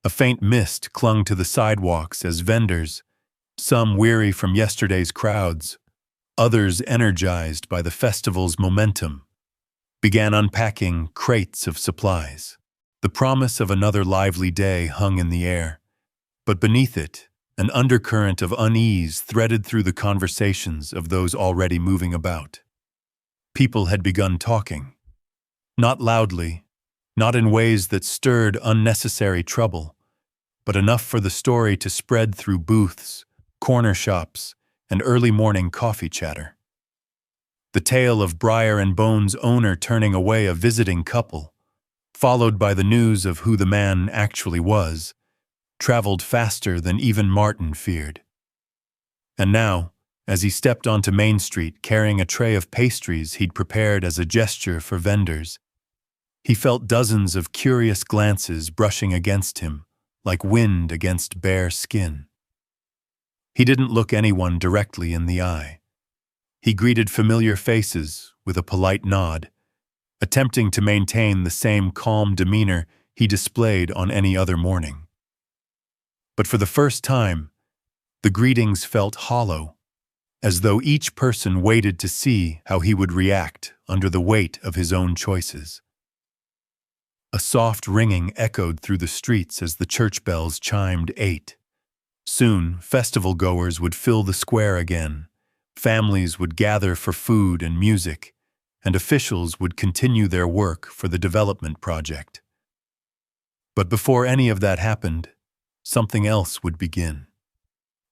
A faint mist clung to the sidewalks as vendors, some weary from yesterday's crowds, others energized by the festival's momentum, began unpacking crates of supplies. The promise of another lively day hung in the air, but beneath it, an undercurrent of unease threaded through the conversations of those already moving about. People had begun talking. Not loudly, not in ways that stirred unnecessary trouble, but enough for the story to spread through booths, corner shops, and early morning coffee chatter. The tale of Briar and Bone's owner turning away a visiting couple, followed by the news of who the man actually was, traveled faster than even Martin feared. And now, as he stepped onto Main Street carrying a tray of pastries he'd prepared as a gesture for vendors, he felt dozens of curious glances brushing against him, like wind against bare skin. He didn't look anyone directly in the eye. He greeted familiar faces with a polite nod, attempting to maintain the same calm demeanor he displayed on any other morning. But for the first time, the greetings felt hollow, as though each person waited to see how he would react under the weight of his own choices. A soft ringing echoed through the streets as the church bells chimed 8. Soon, festival-goers would fill the square again, families would gather for food and music, and officials would continue their work for the development project. But before any of that happened, something else would begin.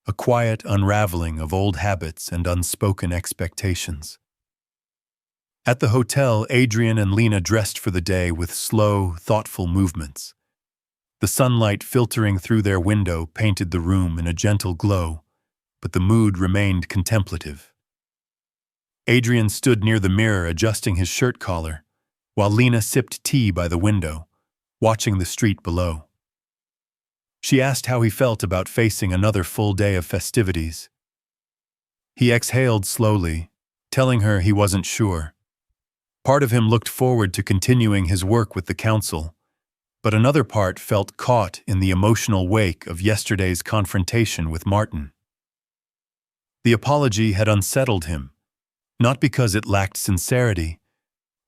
A quiet unraveling of old habits and unspoken expectations. At the hotel, Adrian and Lena dressed for the day with slow, thoughtful movements. The sunlight filtering through their window painted the room in a gentle glow, but the mood remained contemplative. Adrian stood near the mirror adjusting his shirt collar, while Lena sipped tea by the window, watching the street below. She asked how he felt about facing another full day of festivities. He exhaled slowly, telling her he wasn't sure. Part of him looked forward to continuing his work with the council, but another part felt caught in the emotional wake of yesterday's confrontation with Martin. The apology had unsettled him, not because it lacked sincerity,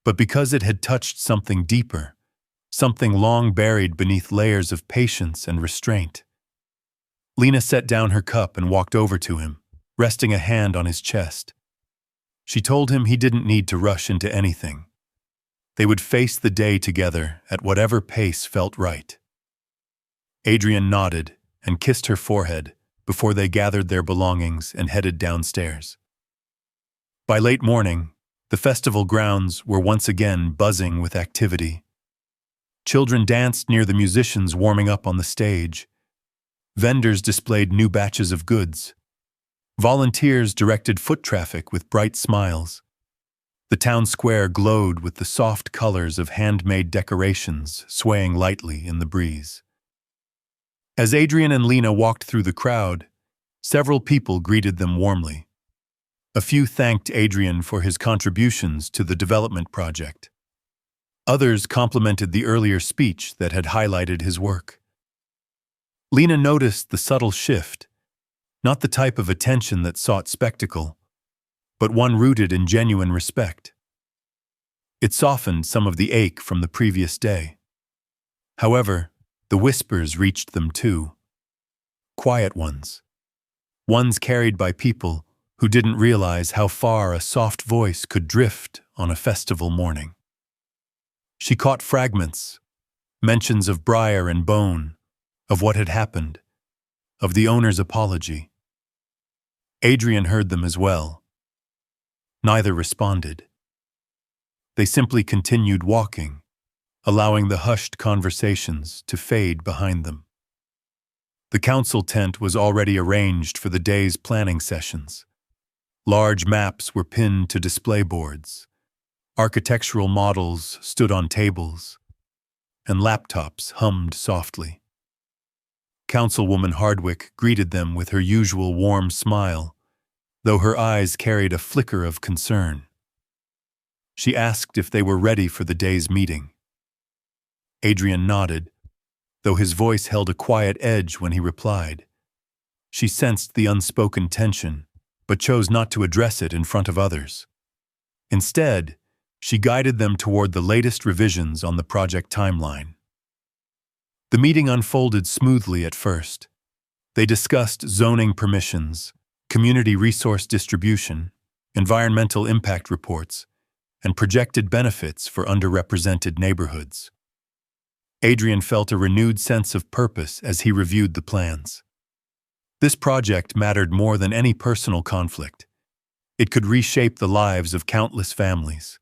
but because it had touched something deeper, something long buried beneath layers of patience and restraint. Lena set down her cup and walked over to him, resting a hand on his chest. She told him he didn't need to rush into anything. They would face the day together at whatever pace felt right. Adrian nodded and kissed her forehead before they gathered their belongings and headed downstairs. By late morning, the festival grounds were once again buzzing with activity. Children danced near the musicians warming up on the stage. Vendors displayed new batches of goods. Volunteers directed foot traffic with bright smiles. The town square glowed with the soft colors of handmade decorations swaying lightly in the breeze. As Adrian and Lena walked through the crowd, several people greeted them warmly. A few thanked Adrian for his contributions to the development project. Others complimented the earlier speech that had highlighted his work. Lena noticed the subtle shift, not the type of attention that sought spectacle, but one rooted in genuine respect. It softened some of the ache from the previous day. However, the whispers reached them too. Quiet ones. Ones carried by people who didn't realize how far a soft voice could drift on a festival morning. She caught fragments, mentions of briar and bone, of what had happened, of the owner's apology. Adrian heard them as well. Neither responded. They simply continued walking, allowing the hushed conversations to fade behind them. The council tent was already arranged for the day's planning sessions. Large maps were pinned to display boards. Architectural models stood on tables, and laptops hummed softly. Councilwoman Hardwick greeted them with her usual warm smile, though her eyes carried a flicker of concern. She asked if they were ready for the day's meeting. Adrian nodded, though his voice held a quiet edge when he replied. She sensed the unspoken tension, but chose not to address it in front of others. Instead, she guided them toward the latest revisions on the project timeline. The meeting unfolded smoothly at first. They discussed zoning permissions, community resource distribution, environmental impact reports, and projected benefits for underrepresented neighborhoods. Adrian felt a renewed sense of purpose as he reviewed the plans. This project mattered more than any personal conflict. It could reshape the lives of countless families.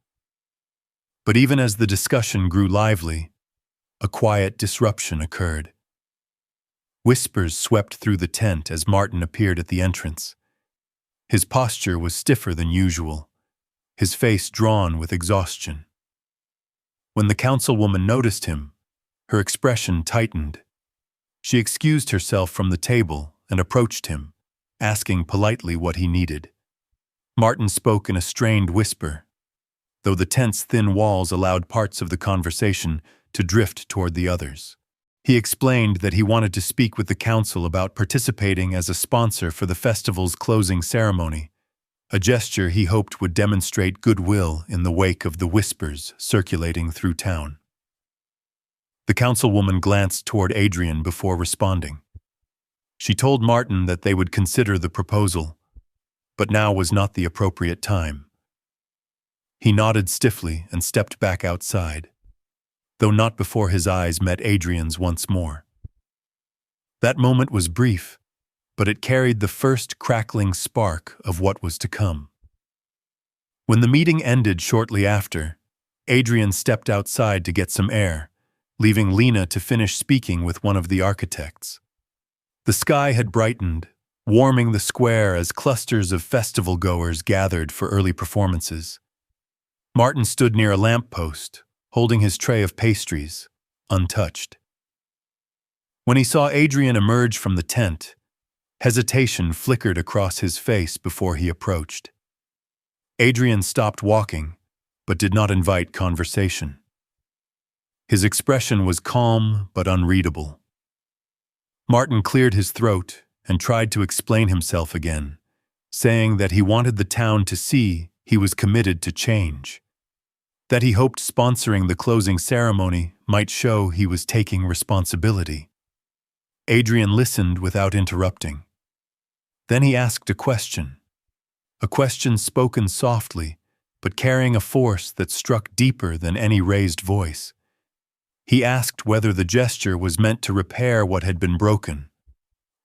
But even as the discussion grew lively, a quiet disruption occurred. Whispers swept through the tent as Martin appeared at the entrance. His posture was stiffer than usual, his face drawn with exhaustion. When the councilwoman noticed him, her expression tightened. She excused herself from the table and approached him, asking politely what he needed. Martin spoke in a strained whisper, though the tent's thin walls allowed parts of the conversation to drift toward the others. He explained that he wanted to speak with the council about participating as a sponsor for the festival's closing ceremony, a gesture he hoped would demonstrate goodwill in the wake of the whispers circulating through town. The councilwoman glanced toward Adrian before responding. She told Martin that they would consider the proposal, but now was not the appropriate time. He nodded stiffly and stepped back outside, though not before his eyes met Adrian's once more. That moment was brief, but it carried the first crackling spark of what was to come. When the meeting ended shortly after, Adrian stepped outside to get some air, leaving Lena to finish speaking with one of the architects. The sky had brightened, warming the square as clusters of festival-goers gathered for early performances. Martin stood near a lamppost, holding his tray of pastries, untouched. When he saw Adrian emerge from the tent, hesitation flickered across his face before he approached. Adrian stopped walking, but did not invite conversation. His expression was calm but unreadable. Martin cleared his throat and tried to explain himself again, saying that he wanted the town to see he was committed to change, that he hoped sponsoring the closing ceremony might show he was taking responsibility. Adrian listened without interrupting. Then he asked a question spoken softly, but carrying a force that struck deeper than any raised voice. He asked whether the gesture was meant to repair what had been broken,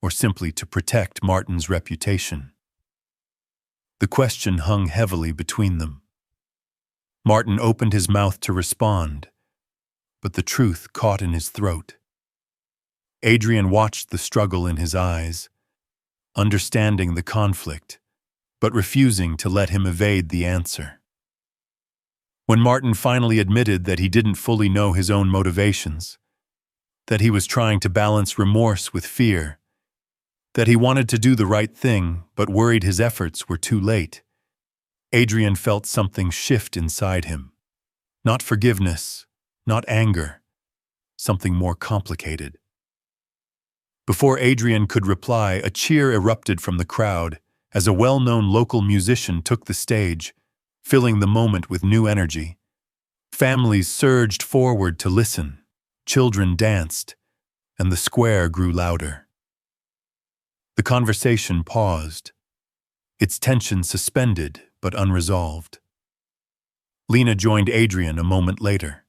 or simply to protect Martin's reputation. The question hung heavily between them. Martin opened his mouth to respond, but the truth caught in his throat. Adrian watched the struggle in his eyes, understanding the conflict, but refusing to let him evade the answer. When Martin finally admitted that he didn't fully know his own motivations, that he was trying to balance remorse with fear, that he wanted to do the right thing but worried his efforts were too late, Adrian felt something shift inside him. Not forgiveness, not anger, something more complicated. Before Adrian could reply, a cheer erupted from the crowd as a well-known local musician took the stage, filling the moment with new energy. Families surged forward to listen, children danced, and the square grew louder. The conversation paused, its tension suspended but unresolved. Lena joined Adrian a moment later.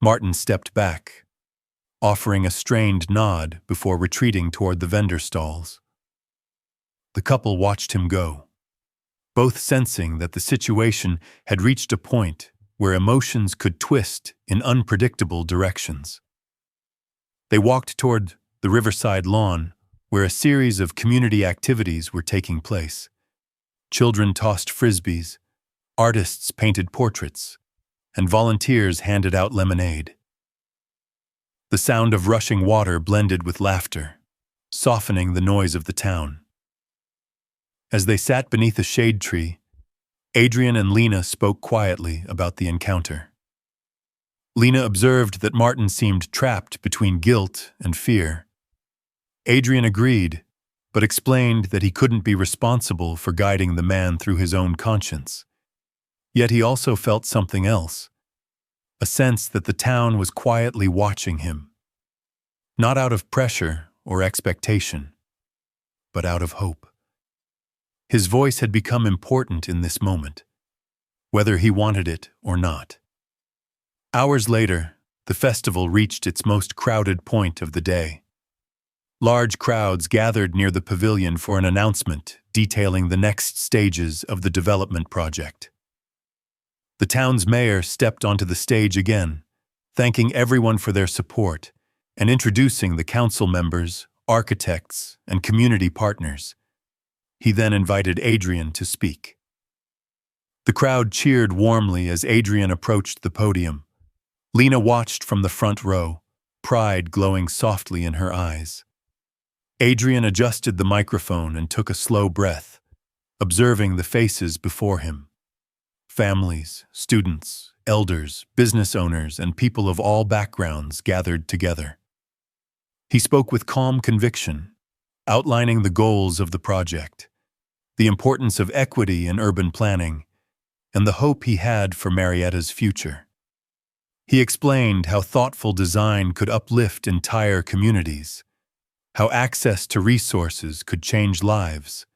Martin stepped back, offering a strained nod before retreating toward the vendor stalls. The couple watched him go, both sensing that the situation had reached a point where emotions could twist in unpredictable directions. They walked toward the riverside lawn, where a series of community activities were taking place. Children tossed frisbees, artists painted portraits, and volunteers handed out lemonade. The sound of rushing water blended with laughter, softening the noise of the town. As they sat beneath a shade tree, Adrian and Lena spoke quietly about the encounter. Lena observed that Martin seemed trapped between guilt and fear. Adrian agreed, but explained that he couldn't be responsible for guiding the man through his own conscience. Yet he also felt something else, a sense that the town was quietly watching him, not out of pressure or expectation, but out of hope. His voice had become important in this moment, whether he wanted it or not. Hours later, the festival reached its most crowded point of the day. Large crowds gathered near the pavilion for an announcement detailing the next stages of the development project. The town's mayor stepped onto the stage again, thanking everyone for their support and introducing the council members, architects, and community partners. He then invited Adrian to speak. The crowd cheered warmly as Adrian approached the podium. Lena watched from the front row, pride glowing softly in her eyes. Adrian adjusted the microphone and took a slow breath, observing the faces before him. Families, students, elders, business owners, and people of all backgrounds gathered together. He spoke with calm conviction, outlining the goals of the project, the importance of equity in urban planning, and the hope he had for Marietta's future. He explained how thoughtful design could uplift entire communities, how access to resources could change lives,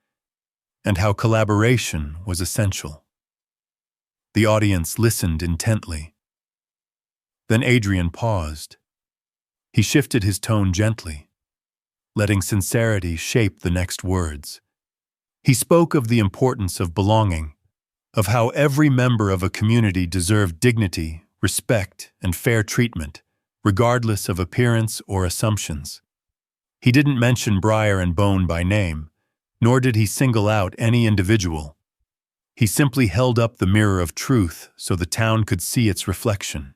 and how collaboration was essential. The audience listened intently. Then Adrian paused. He shifted his tone gently, letting sincerity shape the next words. He spoke of the importance of belonging, of how every member of a community deserved dignity, respect, and fair treatment, regardless of appearance or assumptions. He didn't mention Briar and Bone by name, nor did he single out any individual. He simply held up the mirror of truth so the town could see its reflection.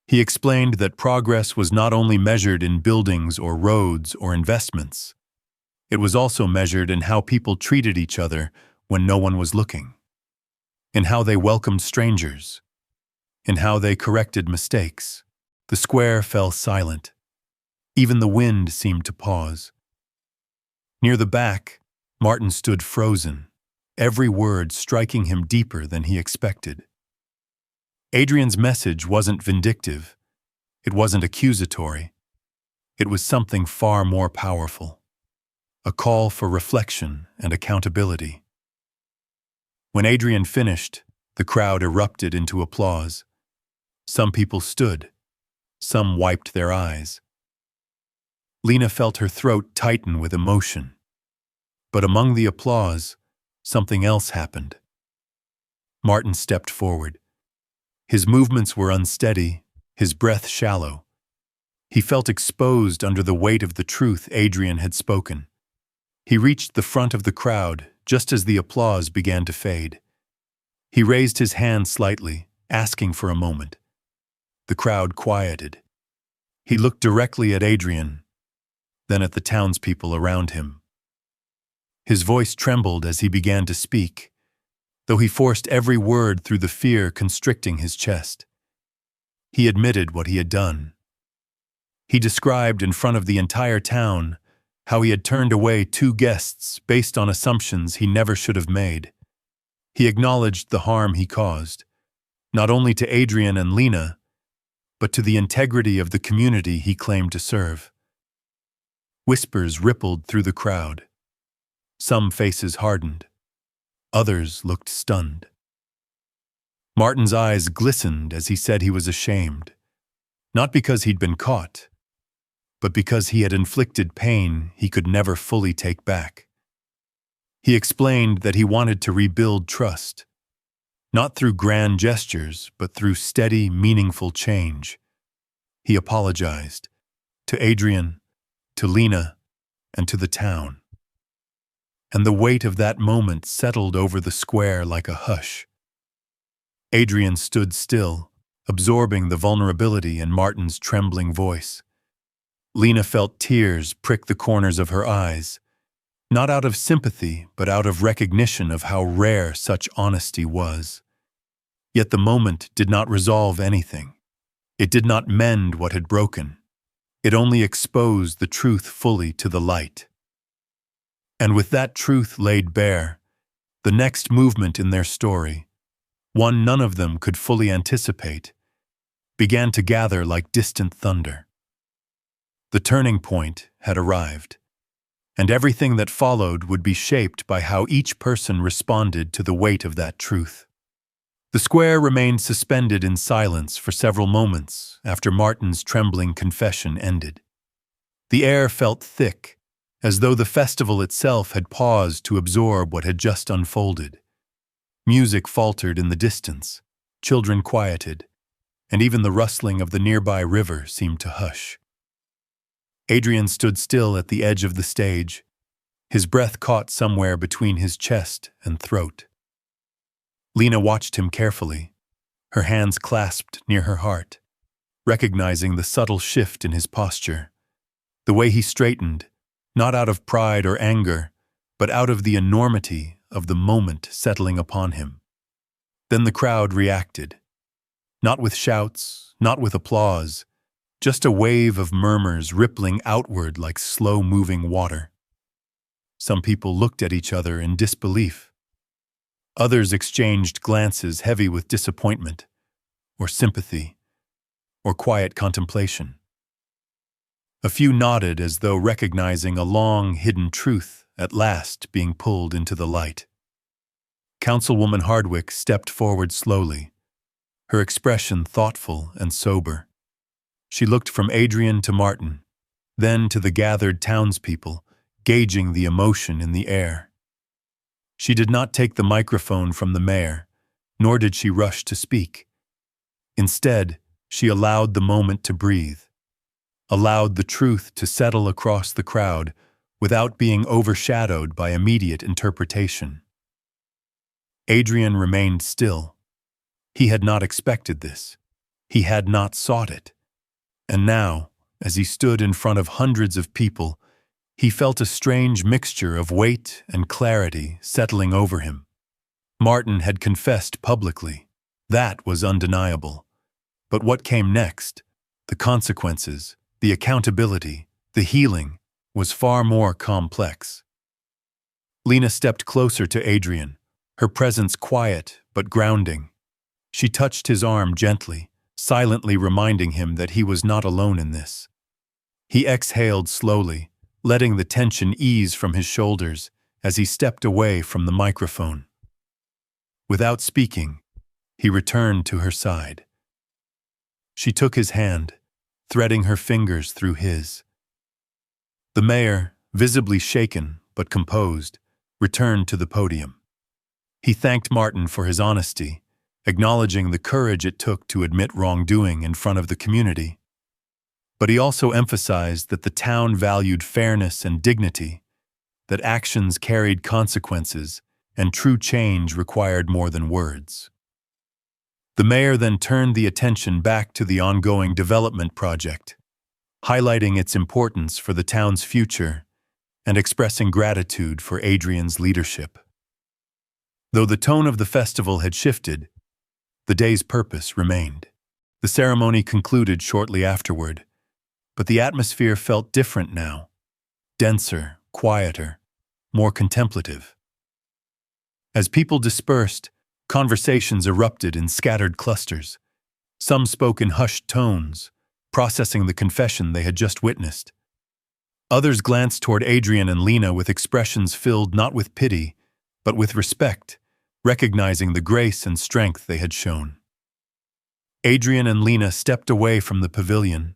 He explained that progress was not only measured in buildings or roads or investments. It was also measured in how people treated each other when no one was looking, in how they welcomed strangers, in how they corrected mistakes. The square fell silent. Even the wind seemed to pause. Near the back, Martin stood frozen, every word striking him deeper than he expected. Adrian's message wasn't vindictive. It wasn't accusatory. It was something far more powerful. A call for reflection and accountability. When Adrian finished, the crowd erupted into applause. Some people stood. Some wiped their eyes. Lena felt her throat tighten with emotion. But among the applause, something else happened. Martin stepped forward. His movements were unsteady, his breath shallow. He felt exposed under the weight of the truth Adrian had spoken. He reached the front of the crowd just as the applause began to fade. He raised his hand slightly, asking for a moment. The crowd quieted. He looked directly at Adrian, then at the townspeople around him. His voice trembled as he began to speak, though he forced every word through the fear constricting his chest. He admitted what he had done. He described in front of the entire town how he had turned away 2 guests based on assumptions he never should have made. He acknowledged the harm he caused, not only to Adrian and Lena, but to the integrity of the community he claimed to serve. Whispers rippled through the crowd. Some faces hardened. Others looked stunned. Martin's eyes glistened as he said he was ashamed, not because he'd been caught, but because he had inflicted pain he could never fully take back. He explained that he wanted to rebuild trust, not through grand gestures, but through steady, meaningful change. He apologized to Adrian, to Lena, and to the town. And the weight of that moment settled over the square like a hush. Adrian stood still, absorbing the vulnerability in Martin's trembling voice. Lena felt tears prick the corners of her eyes, not out of sympathy, but out of recognition of how rare such honesty was. Yet the moment did not resolve anything. It did not mend what had broken. It only exposed the truth fully to the light. And with that truth laid bare, the next movement in their story, one none of them could fully anticipate, began to gather like distant thunder. The turning point had arrived, and everything that followed would be shaped by how each person responded to the weight of that truth. The square remained suspended in silence for several moments after Martin's trembling confession ended. The air felt thick, as though the festival itself had paused to absorb what had just unfolded. Music faltered in the distance, children quieted, and even the rustling of the nearby river seemed to hush. Adrian stood still at the edge of the stage, his breath caught somewhere between his chest and throat. Lena watched him carefully, her hands clasped near her heart, recognizing the subtle shift in his posture, the way he straightened, not out of pride or anger, but out of the enormity of the moment settling upon him. Then the crowd reacted, not with shouts, not with applause, just a wave of murmurs rippling outward like slow-moving water. Some people looked at each other in disbelief. Others exchanged glances heavy with disappointment, or sympathy, or quiet contemplation. A few nodded as though recognizing a long-hidden truth at last being pulled into the light. Councilwoman Hardwick stepped forward slowly, her expression thoughtful and sober. She looked from Adrian to Martin, then to the gathered townspeople, gauging the emotion in the air. She did not take the microphone from the mayor, nor did she rush to speak. Instead, she allowed the moment to breathe, allowed the truth to settle across the crowd without being overshadowed by immediate interpretation. Adrian remained still. He had not expected this. He had not sought it. And now, as he stood in front of hundreds of people, he felt a strange mixture of weight and clarity settling over him. Martin had confessed publicly. That was undeniable. But what came next, the consequences, the accountability, the healing, was far more complex. Lena stepped closer to Adrian, her presence quiet but grounding. She touched his arm gently, silently reminding him that he was not alone in this. He exhaled slowly, letting the tension ease from his shoulders as he stepped away from the microphone. Without speaking, he returned to her side. She took his hand, threading her fingers through his. The mayor, visibly shaken but composed, returned to the podium. He thanked Martin for his honesty, acknowledging the courage it took to admit wrongdoing in front of the community. But he also emphasized that the town valued fairness and dignity, that actions carried consequences, and true change required more than words. The mayor then turned the attention back to the ongoing development project, highlighting its importance for the town's future and expressing gratitude for Adrian's leadership. Though the tone of the festival had shifted, the day's purpose remained. The ceremony concluded shortly afterward, but the atmosphere felt different now, denser, quieter, more contemplative. As people dispersed, conversations erupted in scattered clusters. Some spoke in hushed tones, processing the confession they had just witnessed. Others glanced toward Adrian and Lena with expressions filled not with pity, but with respect, recognizing the grace and strength they had shown. Adrian and Lena stepped away from the pavilion,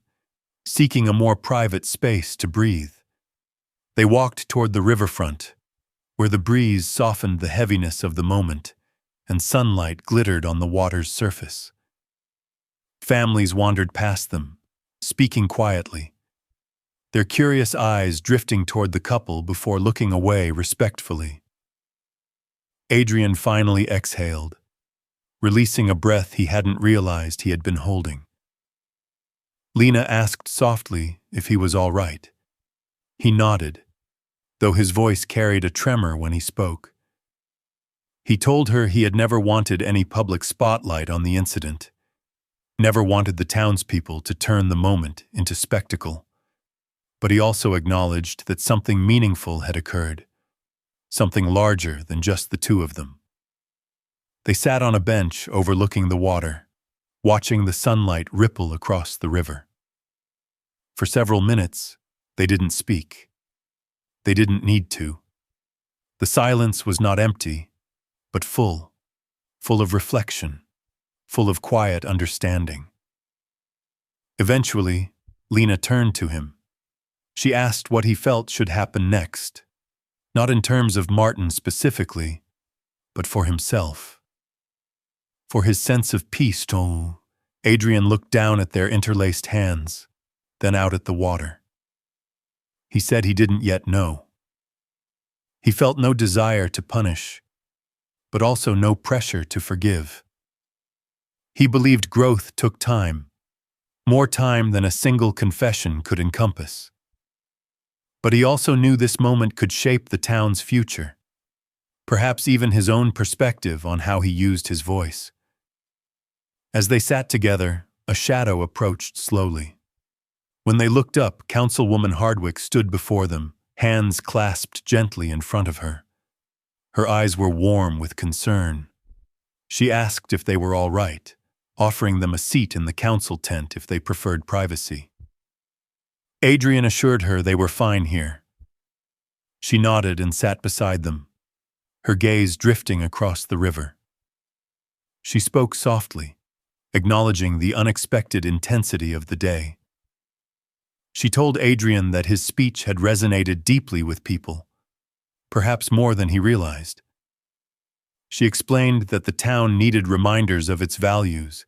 seeking a more private space to breathe. They walked toward the riverfront, where the breeze softened the heaviness of the moment and sunlight glittered on the water's surface. Families wandered past them, speaking quietly, their curious eyes drifting toward the couple before looking away respectfully. Adrian finally exhaled, releasing a breath he hadn't realized he had been holding. Lena asked softly if he was all right. He nodded, though his voice carried a tremor when he spoke. He told her he had never wanted any public spotlight on the incident, never wanted the townspeople to turn the moment into spectacle. But he also acknowledged that something meaningful had occurred, something larger than just the two of them. They sat on a bench overlooking the water, watching the sunlight ripple across the river. For several minutes, they didn't speak. They didn't need to. The silence was not empty, but full of reflection, full of quiet understanding. Eventually, Lena turned to him. She asked what he felt should happen next, not in terms of Martin specifically, but for himself. For his sense of peace, Adrian looked down at their interlaced hands, then out at the water. He said he didn't yet know. He felt no desire to punish, but also no pressure to forgive. He believed growth took time, more time than a single confession could encompass. But he also knew this moment could shape the town's future, perhaps even his own perspective on how he used his voice. As they sat together, a shadow approached slowly. When they looked up, Councilwoman Hardwick stood before them, hands clasped gently in front of her. Her eyes were warm with concern. She asked if they were all right, offering them a seat in the council tent if they preferred privacy. Adrian assured her they were fine here. She nodded and sat beside them, her gaze drifting across the river. She spoke softly, acknowledging the unexpected intensity of the day. She told Adrian that his speech had resonated deeply with people, perhaps more than he realized. She explained that the town needed reminders of its values,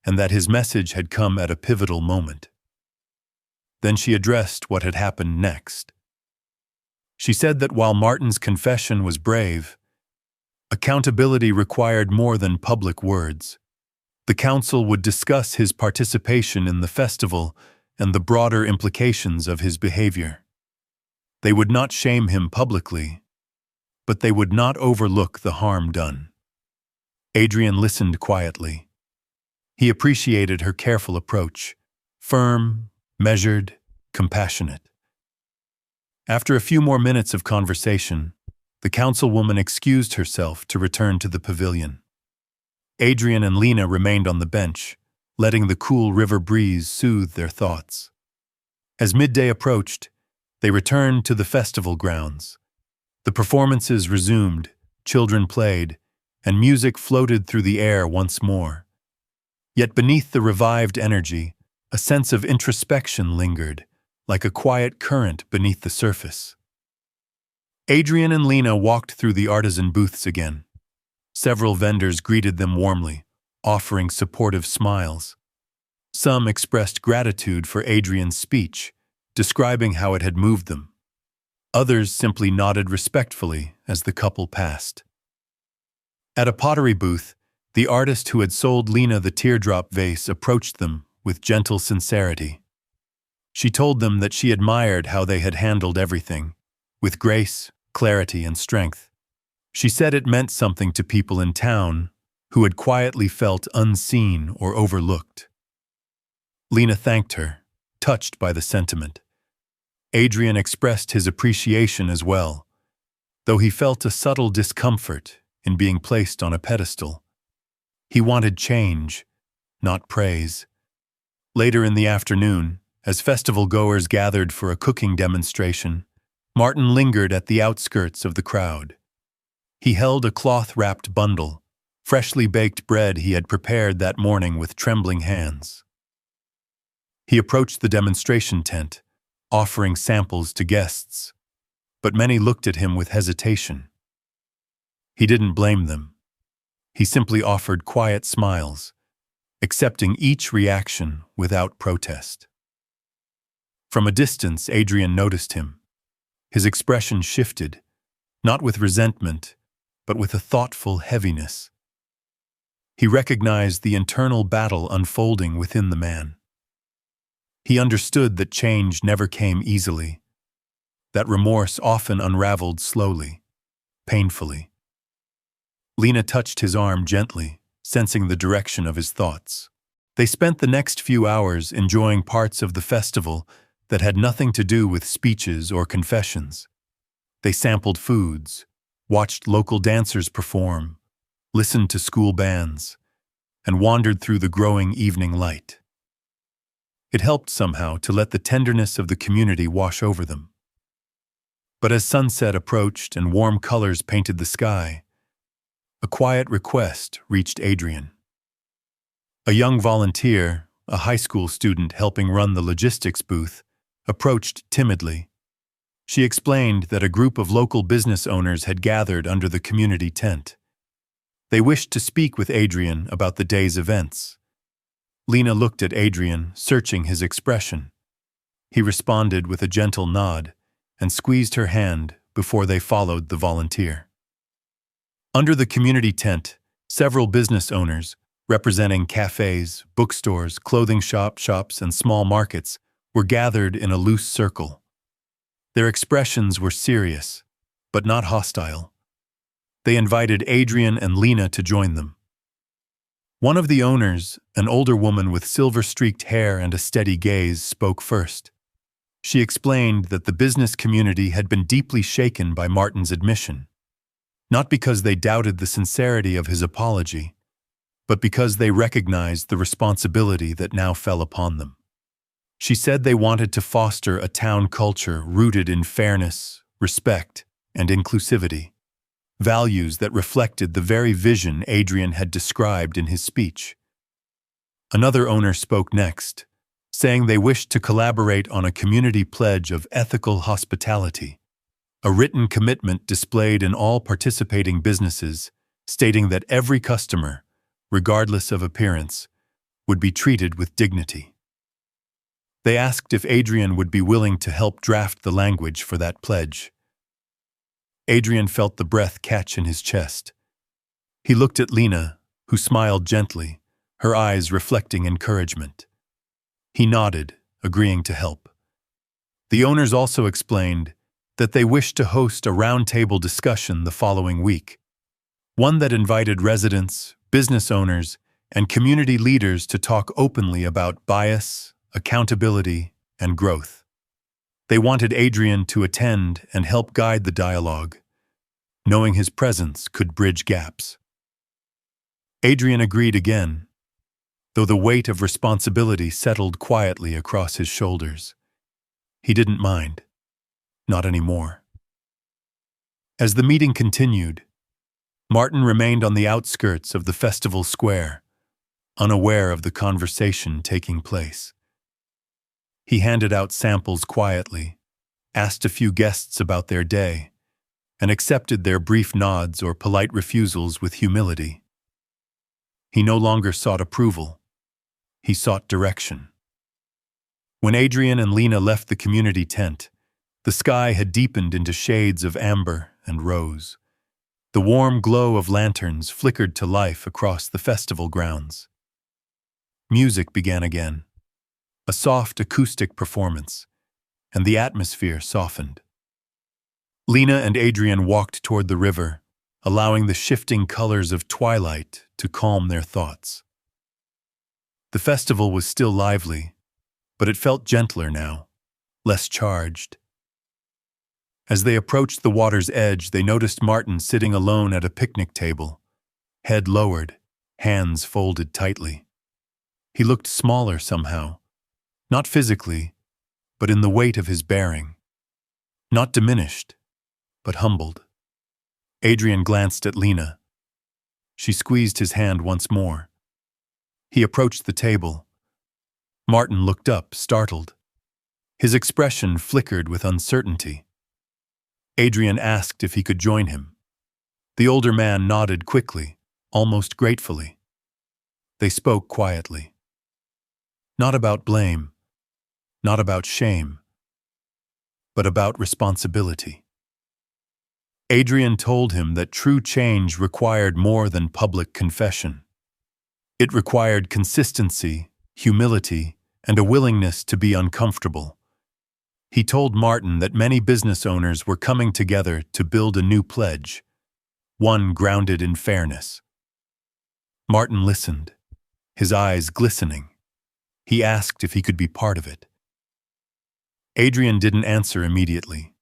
and that his message had come at a pivotal moment. Then she addressed what had happened next. She said that while Martin's confession was brave, accountability required more than public words. The council would discuss his participation in the festival and the broader implications of his behavior. They would not shame him publicly, but they would not overlook the harm done. Adrian listened quietly. He appreciated her careful approach, firm, measured, compassionate. After a few more minutes of conversation, the councilwoman excused herself to return to the pavilion. Adrian and Lena remained on the bench, letting the cool river breeze soothe their thoughts. As midday approached, they returned to the festival grounds. The performances resumed, children played, and music floated through the air once more. Yet beneath the revived energy, a sense of introspection lingered, like a quiet current beneath the surface. Adrian and Lena walked through the artisan booths again. Several vendors greeted them warmly, offering supportive smiles. Some expressed gratitude for Adrian's speech, describing how it had moved them. Others simply nodded respectfully as the couple passed. At a pottery booth, the artist who had sold Lena the teardrop vase approached them with gentle sincerity. She told them that she admired how they had handled everything, with grace, clarity, and strength. She said it meant something to people in town who had quietly felt unseen or overlooked. Lena thanked her, touched by the sentiment. Adrian expressed his appreciation as well, though he felt a subtle discomfort in being placed on a pedestal. He wanted change, not praise. Later in the afternoon, as festival-goers gathered for a cooking demonstration, Martin lingered at the outskirts of the crowd. He held a cloth-wrapped bundle, freshly baked bread he had prepared that morning with trembling hands. He approached the demonstration tent, offering samples to guests, but many looked at him with hesitation. He didn't blame them. He simply offered quiet smiles, accepting each reaction without protest. From a distance, Adrian noticed him. His expression shifted, not with resentment, but with a thoughtful heaviness. He recognized the internal battle unfolding within the man. He understood that change never came easily, that remorse often unraveled slowly, painfully. Lena touched his arm gently, sensing the direction of his thoughts. They spent the next few hours enjoying parts of the festival that had nothing to do with speeches or confessions. They sampled foods, watched local dancers perform, listened to school bands, and wandered through the growing evening light. It helped somehow to let the tenderness of the community wash over them. But as sunset approached and warm colors painted the sky, a quiet request reached Adrian. A young volunteer, a high school student helping run the logistics booth, approached timidly. She explained that a group of local business owners had gathered under the community tent. They wished to speak with Adrian about the day's events. Lena looked at Adrian, searching his expression. He responded with a gentle nod and squeezed her hand before they followed the volunteer. Under the community tent, several business owners, representing cafes, bookstores, clothing shops, and small markets, were gathered in a loose circle. Their expressions were serious, but not hostile. They invited Adrian and Lena to join them. One of the owners, an older woman with silver-streaked hair and a steady gaze, spoke first. She explained that the business community had been deeply shaken by Martin's admission, not because they doubted the sincerity of his apology, but because they recognized the responsibility that now fell upon them. She said they wanted to foster a town culture rooted in fairness, respect, and inclusivity, values that reflected the very vision Adrian had described in his speech. Another owner spoke next, saying they wished to collaborate on a community pledge of ethical hospitality, a written commitment displayed in all participating businesses, stating that every customer, regardless of appearance, would be treated with dignity. They asked if Adrian would be willing to help draft the language for that pledge. Adrian felt the breath catch in his chest. He looked at Lena, who smiled gently, her eyes reflecting encouragement. He nodded, agreeing to help. The owners also explained that they wished to host a roundtable discussion the following week, one that invited residents, business owners, and community leaders to talk openly about bias, accountability, and growth. They wanted Adrian to attend and help guide the dialogue, knowing his presence could bridge gaps. Adrian agreed again, though the weight of responsibility settled quietly across his shoulders. He didn't mind. Not anymore. As the meeting continued, Martin remained on the outskirts of the festival square, unaware of the conversation taking place. He handed out samples quietly, asked a few guests about their day, and accepted their brief nods or polite refusals with humility. He no longer sought approval. He sought direction. When Adrian and Lena left the community tent, the sky had deepened into shades of amber and rose. The warm glow of lanterns flickered to life across the festival grounds. Music began again, a soft acoustic performance, and the atmosphere softened. Lena and Adrian walked toward the river, allowing the shifting colors of twilight to calm their thoughts. The festival was still lively, but it felt gentler now, less charged. As they approached the water's edge, they noticed Martin sitting alone at a picnic table, head lowered, hands folded tightly. He looked smaller somehow, not physically, but in the weight of his bearing. Not diminished, but humbled. Adrian glanced at Lena. She squeezed his hand once more. He approached the table. Martin looked up, startled. His expression flickered with uncertainty. Adrian asked if he could join him. The older man nodded quickly, almost gratefully. They spoke quietly. Not about blame, not about shame, but about responsibility. Adrian told him that true change required more than public confession. It required consistency, humility, and a willingness to be uncomfortable. He told Martin that many business owners were coming together to build a new pledge, one grounded in fairness. Martin listened, his eyes glistening. He asked if he could be part of it. Adrian didn't answer immediately.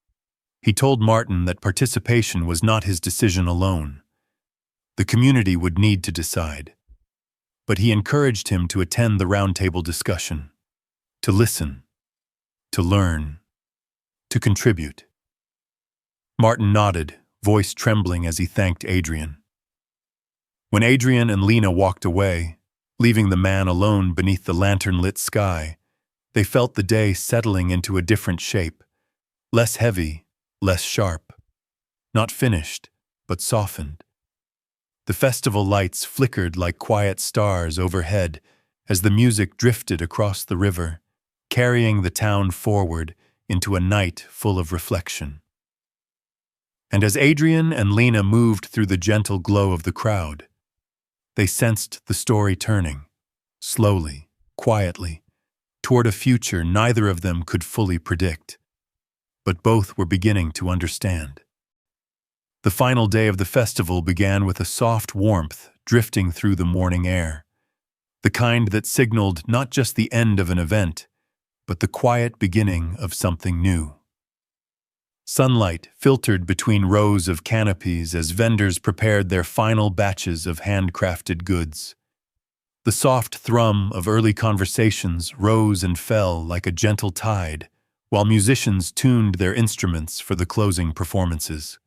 He told Martin that participation was not his decision alone. The community would need to decide. But he encouraged him to attend the roundtable discussion, to listen, to learn, to contribute. Martin nodded, voice trembling as he thanked Adrian. When Adrian and Lena walked away, leaving the man alone beneath the lantern-lit sky, they felt the day settling into a different shape, less heavy, less sharp, not finished, but softened. The festival lights flickered like quiet stars overhead as the music drifted across the river, carrying the town forward into a night full of reflection. And as Adrian and Lena moved through the gentle glow of the crowd, they sensed the story turning, slowly, quietly, toward a future neither of them could fully predict, but both were beginning to understand. The final day of the festival began with a soft warmth drifting through the morning air, the kind that signaled not just the end of an event, but the quiet beginning of something new. Sunlight filtered between rows of canopies as vendors prepared their final batches of handcrafted goods. The soft thrum of early conversations rose and fell like a gentle tide, while musicians tuned their instruments for the closing performances.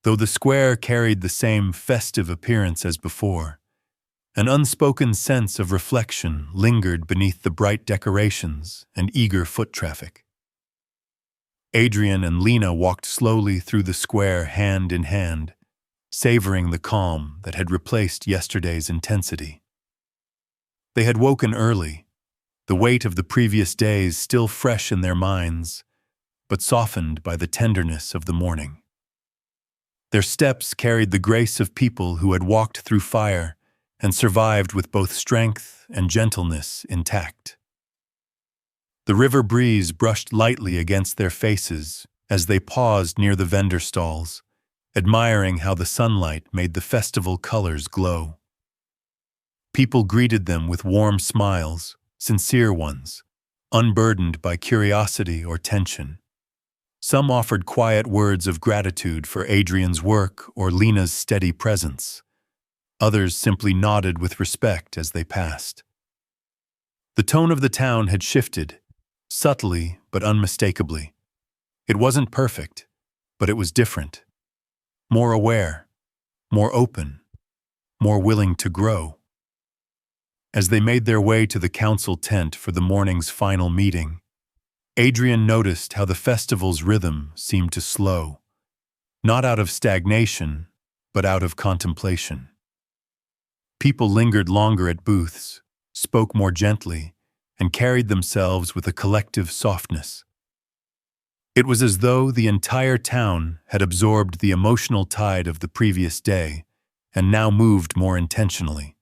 Though the square carried the same festive appearance as before, an unspoken sense of reflection lingered beneath the bright decorations and eager foot traffic. Adrian and Lena walked slowly through the square hand in hand, savoring the calm that had replaced yesterday's intensity. They had woken early, the weight of the previous days still fresh in their minds, but softened by the tenderness of the morning. Their steps carried the grace of people who had walked through fire and survived with both strength and gentleness intact. The river breeze brushed lightly against their faces as they paused near the vendor stalls, admiring how the sunlight made the festival colors glow. People greeted them with warm smiles, sincere ones, unburdened by curiosity or tension. Some offered quiet words of gratitude for Adrian's work or Lena's steady presence. Others simply nodded with respect as they passed. The tone of the town had shifted, subtly but unmistakably. It wasn't perfect, but it was different. More aware, more open, more willing to grow. As they made their way to the council tent for the morning's final meeting, Adrian noticed how the festival's rhythm seemed to slow, not out of stagnation, but out of contemplation. People lingered longer at booths, spoke more gently, and carried themselves with a collective softness. It was as though the entire town had absorbed the emotional tide of the previous day and now moved more intentionally.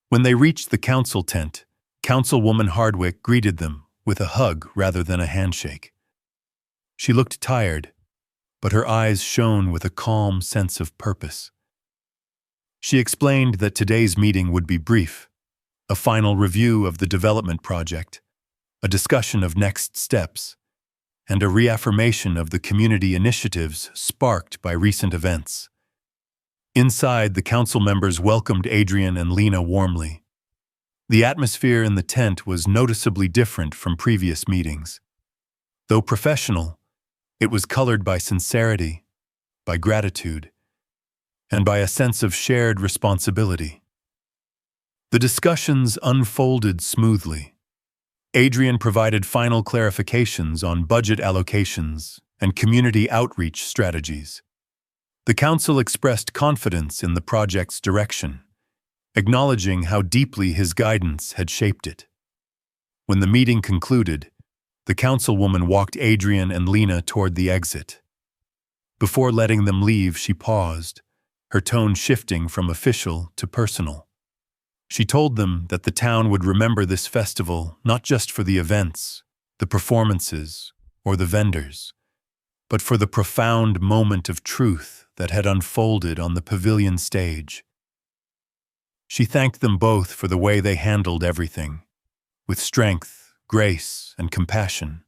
When they reached the council tent, Councilwoman Hardwick greeted them with a hug rather than a handshake. She looked tired, but her eyes shone with a calm sense of purpose. She explained that today's meeting would be brief, a final review of the development project, a discussion of next steps, and a reaffirmation of the community initiatives sparked by recent events. Inside, the council members welcomed Adrian and Lena warmly. The atmosphere in the tent was noticeably different from previous meetings. Though professional, it was colored by sincerity, by gratitude, and by a sense of shared responsibility. The discussions unfolded smoothly. Adrian provided final clarifications on budget allocations and community outreach strategies. The council expressed confidence in the project's direction, acknowledging how deeply his guidance had shaped it. When the meeting concluded, the councilwoman walked Adrian and Lena toward the exit. Before letting them leave, she paused, her tone shifting from official to personal. She told them that the town would remember this festival not just for the events, the performances, or the vendors, but for the profound moment of truth that had unfolded on the pavilion stage. She thanked them both for the way they handled everything, with strength, grace, and compassion.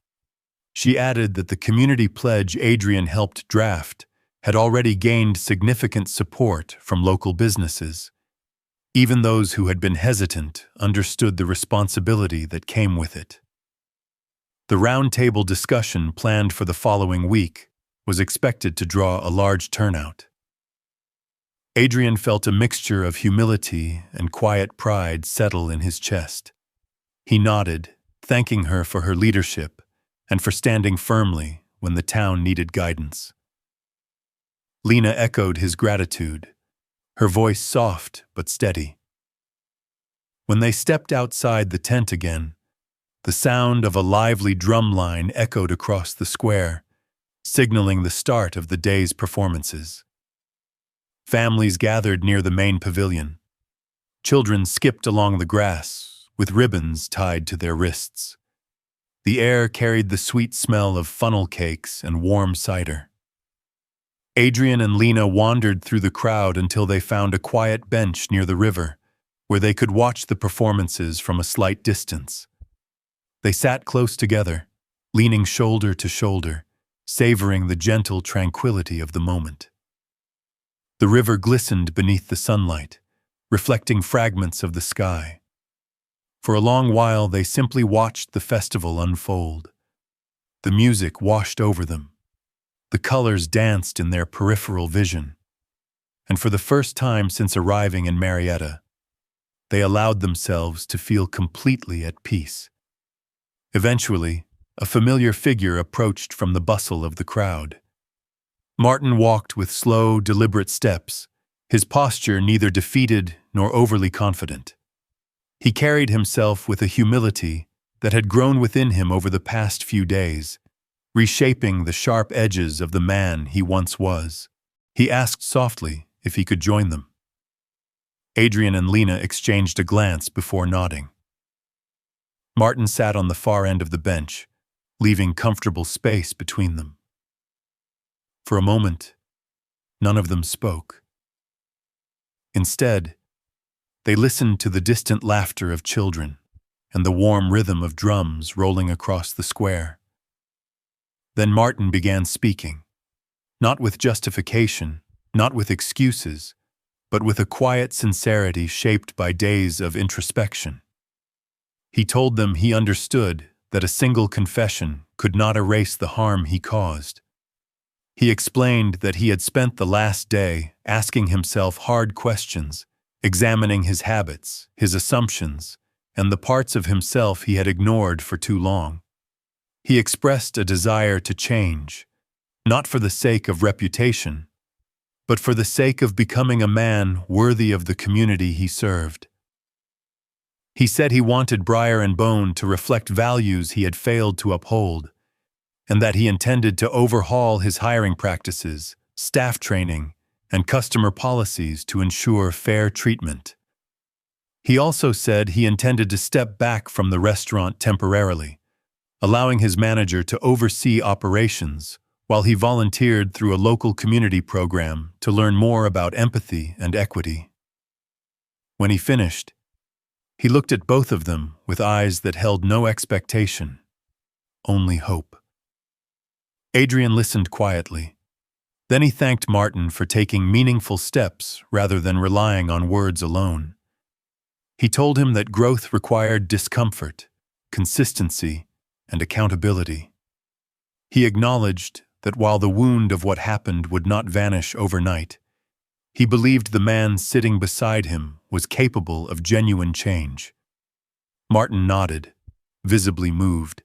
She added that the community pledge Adrian helped draft had already gained significant support from local businesses. Even those who had been hesitant understood the responsibility that came with it. The roundtable discussion planned for the following week was expected to draw a large turnout. Adrian felt a mixture of humility and quiet pride settle in his chest. He nodded, thanking her for her leadership and for standing firmly when the town needed guidance. Lena echoed his gratitude, her voice soft but steady. When they stepped outside the tent again, the sound of a lively drum line echoed across the square, signaling the start of the day's performances. Families gathered near the main pavilion. Children skipped along the grass, with ribbons tied to their wrists. The air carried the sweet smell of funnel cakes and warm cider. Adrian and Lena wandered through the crowd until they found a quiet bench near the river, where they could watch the performances from a slight distance. They sat close together, leaning shoulder to shoulder, savoring the gentle tranquility of the moment. The river glistened beneath the sunlight, reflecting fragments of the sky. For a long while they simply watched the festival unfold. The music washed over them. The colors danced in their peripheral vision. And for the first time since arriving in Marietta, they allowed themselves to feel completely at peace. Eventually, a familiar figure approached from the bustle of the crowd. Martin walked with slow, deliberate steps, his posture neither defeated nor overly confident. He carried himself with a humility that had grown within him over the past few days, reshaping the sharp edges of the man he once was. He asked softly if he could join them. Adrian and Lena exchanged a glance before nodding. Martin sat on the far end of the bench, leaving comfortable space between them. For a moment, none of them spoke. Instead, They listened to the distant laughter of children and the warm rhythm of drums rolling across the square. Then Martin began speaking, not with justification, not with excuses, but with a quiet sincerity shaped by days of introspection. He told them he understood that a single confession could not erase the harm he caused. He explained that he had spent the last day asking himself hard questions, examining his habits, his assumptions, and the parts of himself he had ignored for too long. He expressed a desire to change, not for the sake of reputation, but for the sake of becoming a man worthy of the community he served. He said he wanted Briar and Bone to reflect values he had failed to uphold, and that he intended to overhaul his hiring practices, staff training, and customer policies to ensure fair treatment. He also said he intended to step back from the restaurant temporarily, allowing his manager to oversee operations while he volunteered through a local community program to learn more about empathy and equity. When he finished, he looked at both of them with eyes that held no expectation, only hope. Adrian listened quietly. Then he thanked Martin for taking meaningful steps rather than relying on words alone. He told him that growth required discomfort, consistency, and accountability. He acknowledged that while the wound of what happened would not vanish overnight, he believed the man sitting beside him was capable of genuine change. Martin nodded, visibly moved.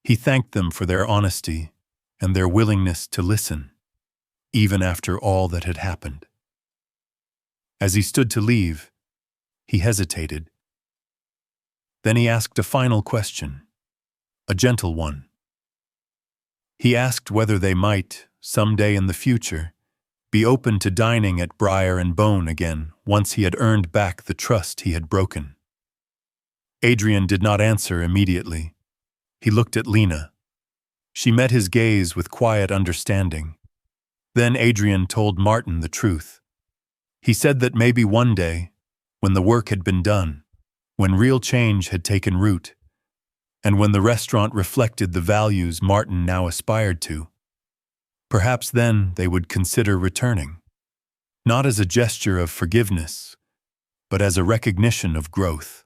He thanked them for their honesty and their willingness to listen, even after all that had happened. As he stood to leave, he hesitated. Then he asked a final question, a gentle one. He asked whether they might, someday in the future, be open to dining at Briar and Bone again once he had earned back the trust he had broken. Adrian did not answer immediately. He looked at Lena. She met his gaze with quiet understanding. Then Adrian told Martin the truth. He said that maybe one day, when the work had been done, when real change had taken root, and when the restaurant reflected the values Martin now aspired to, perhaps then they would consider returning, not as a gesture of forgiveness, but as a recognition of growth.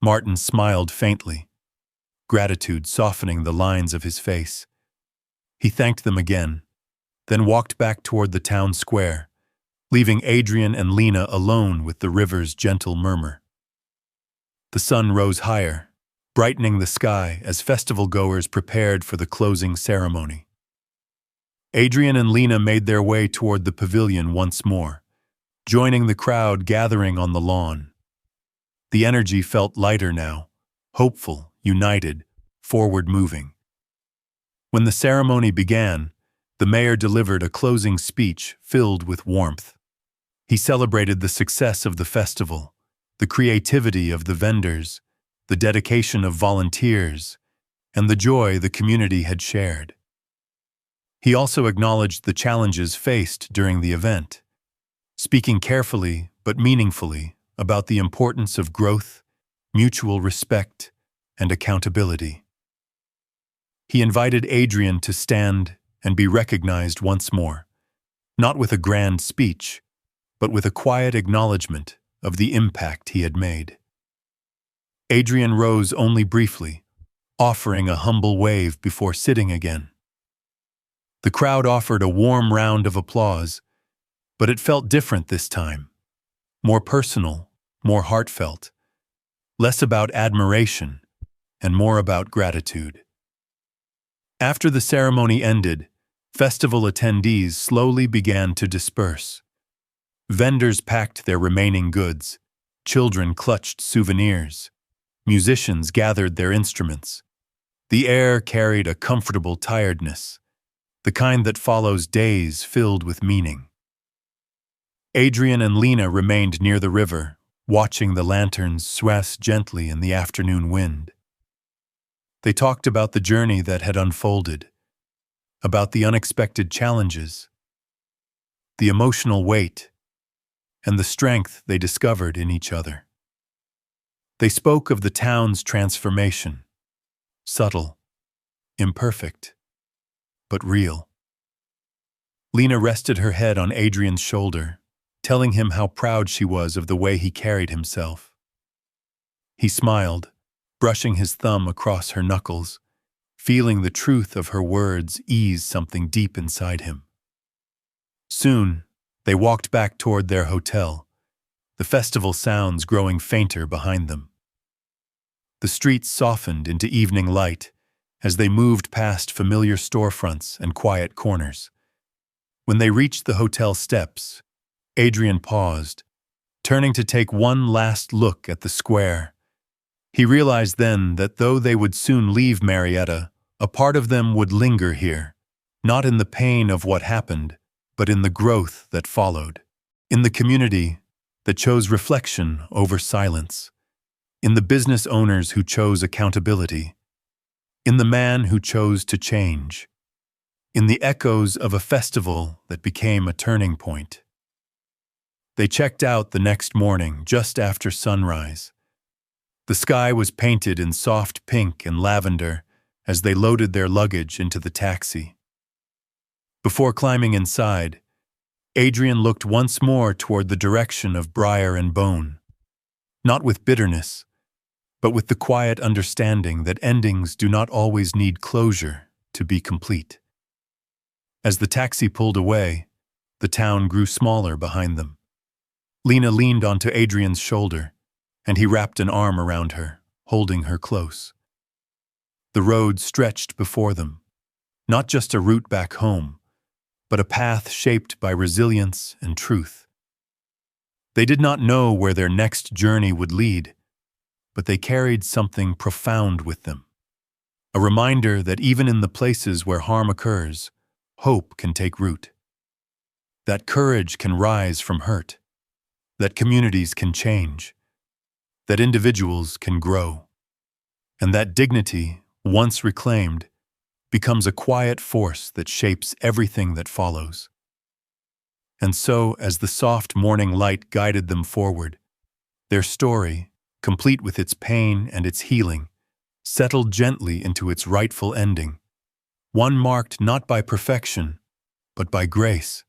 Martin smiled faintly, gratitude softening the lines of his face. He thanked them again, then walked back toward the town square, leaving Adrian and Lena alone with the river's gentle murmur. The sun rose higher, brightening the sky as festival-goers prepared for the closing ceremony. Adrian and Lena made their way toward the pavilion once more, joining the crowd gathering on the lawn. The energy felt lighter now, hopeful, united, forward-moving. When the ceremony began, the mayor delivered a closing speech filled with warmth. He celebrated the success of the festival, the creativity of the vendors, the dedication of volunteers, and the joy the community had shared. He also acknowledged the challenges faced during the event, speaking carefully but meaningfully about the importance of growth, mutual respect, and accountability. He invited Adrian to stand and be recognized once more, not with a grand speech, but with a quiet acknowledgement of the impact he had made. Adrian rose only briefly, offering a humble wave before sitting again. The crowd offered a warm round of applause, but it felt different this time, more personal, more heartfelt, less about admiration and more about gratitude. After the ceremony ended, festival attendees slowly began to disperse. Vendors packed their remaining goods, children clutched souvenirs, musicians gathered their instruments. The air carried a comfortable tiredness, the kind that follows days filled with meaning. Adrian and Lena remained near the river, watching the lanterns swash gently in the afternoon wind. They talked about the journey that had unfolded, about the unexpected challenges, the emotional weight, and the strength they discovered in each other. They spoke of the town's transformation, subtle, imperfect, but real. Lena rested her head on Adrian's shoulder, telling him how proud she was of the way he carried himself. He smiled, brushing his thumb across her knuckles, feeling the truth of her words ease something deep inside him. Soon, they walked back toward their hotel, the festival sounds growing fainter behind them. The streets softened into evening light as they moved past familiar storefronts and quiet corners. When they reached the hotel steps, Adrian paused, turning to take one last look at the square. He realized then that though they would soon leave Marietta, a part of them would linger here, not in the pain of what happened, but in the growth that followed, in the community that chose reflection over silence, in the business owners who chose accountability, in the man who chose to change, in the echoes of a festival that became a turning point. They checked out the next morning just after sunrise. The sky was painted in soft pink and lavender as they loaded their luggage into the taxi. Before climbing inside, Adrian looked once more toward the direction of Briar and Bone, not with bitterness, but with the quiet understanding that endings do not always need closure to be complete. As the taxi pulled away, the town grew smaller behind them. Lena leaned onto Adrian's shoulder, and he wrapped an arm around her, holding her close. The road stretched before them, not just a route back home, but a path shaped by resilience and truth. They did not know where their next journey would lead, but they carried something profound with them. A reminder that even in the places where harm occurs, hope can take root. That courage can rise from hurt. That communities can change. That individuals can grow. And that dignity, once reclaimed, becomes a quiet force that shapes everything that follows. And so, as the soft morning light guided them forward, their story, complete with its pain and its healing, settled gently into its rightful ending, one marked not by perfection, but by grace.